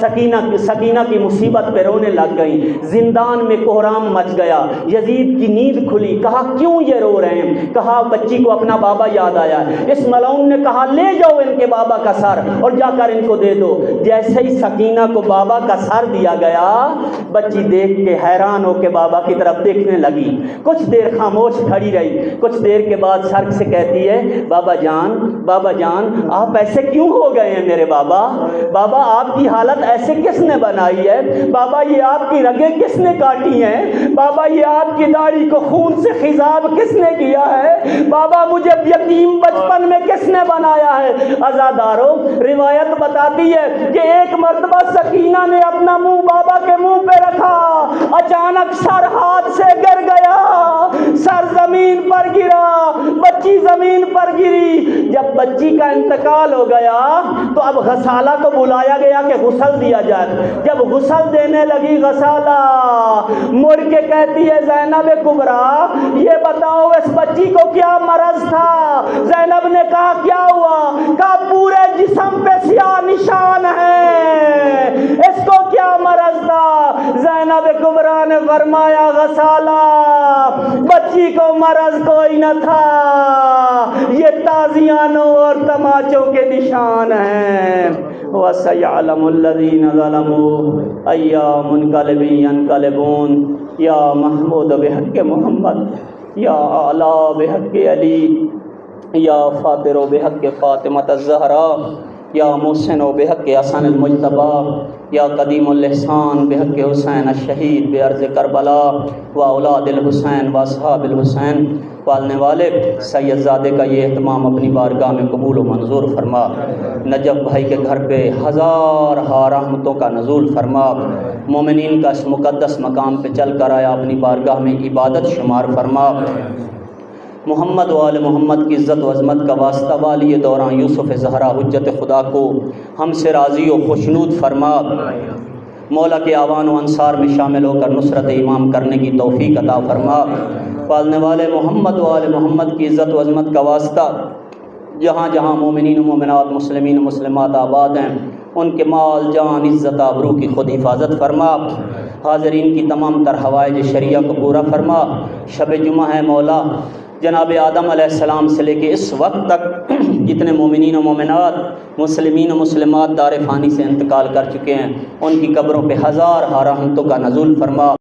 سکینہ کی مصیبت پہ رونے لگ گئیں، زندان میں کوہرام مچ گیا، یزید کی نیند کھلی، کہا کیوں یہ رو رہے ہیں؟ کہا بچی کو اپنا بابا یاد آیا۔ اس ملعون نے کہا لے جاؤ ان کے بابا کا سر اور جا کر ان کو دے دو۔ جیسے ہی سکینہ کو بابا کا سر دیا گیا، بچی دیکھ کے حیران ہو کے بابا کی طرف دیکھنے لگی، کچھ دیر خاموش کھڑی رہی، کچھ دیر کے بعد سر سے کہتی ہے بابا جان آپ ایسے کیوں ہو گئے ہیں میرے بابا؟ بابا آپ کی حالت ایسے کس نے بنائی ہے؟ بابا یہ آپ کی رگیں کس نے کاٹی ہیں؟ بابا یہ آپ کی داڑھی کو خون سے خضاب کس نے کیا ہے؟ بابا مجھے یتیم بچپن میں کس نے بنایا ہے؟ عزادارو روایت بتاتی ہے کہ ایک مرتبہ سکینہ نے اپنا منہ بابا کے منہ پہ رکھا، اچانک سر ہاتھ سے گر گیا، سر زمین پر گرا، بچی زمین پر گری۔ جب بچی کا انتقال ہو گیا تو اب غسالہ کو بلایا گیا کہ غسل دیا جائے۔ جب غسل دینے لگی غسالہ مڑ کے کہتی ہے زینب کبریٰ یہ بتاؤ اس بچی کو کیا مرض تھا؟ زینب نے کہا کیا ہوا؟ کہا پورے جسم پہ سیاہ نشان ہے، اس کو کیا مرض تھا؟ زینب کبریٰ نے فرمایا غسالہ بچی کو مرض کوئی نہ تھا، یہ تازیانوں اور تماچوں کے نشان ہیں۔ وَسَيَعْلَمُ الَّذِينَ ظَلَمُوا أَيَّ مُنْقَلِبٍ يَنْقَلِبُونَ یا محمود بحق محمد، یا اعلیٰ بحق علی، یا فاطر بحق فاطمۃ الزہراء، یا محسن بحق حسن المجتبیٰ، یا قدیم الاحسان بحق حسین الشہید بعرض کربلا و اولاد الحسین و اصحاب الحسین۔ پالنے والے سید زادے کا یہ اہتمام اپنی بارگاہ میں قبول و منظور فرما، نجف بھائی کے گھر پہ ہزار رحمتوں کا نزول فرما، مومنین کا اس مقدس مقام پہ چل کر آیا اپنی بارگاہ میں عبادت شمار فرما۔ محمد و آل محمد کی عزت و عظمت کا واسطہ والی دوران یوسف زہرا حجت خدا کو ہم سے راضی و خوشنود فرما، مولا کے اعوان و انصار میں شامل ہو کر نصرت امام کرنے کی توفیق عطا فرما۔ پالنے والے محمد و آل محمد کی عزت و عظمت کا واسطہ جہاں جہاں مومنین و مومنات، مسلمین و مسلمات آباد ہیں، ان کے مال جان عزت آبرو کی خود حفاظت فرما، حاضرین کی تمام تر حوائج شریعہ کو پورا فرما۔ شب جمعہ ہے مولا، جناب آدم علیہ السلام سے لے کے اس وقت تک جتنے مومنین و مومنات، مسلمین و مسلمات دار فانی سے انتقال کر چکے ہیں، ان کی قبروں پہ ہزار رحمتوں کا نزول فرما،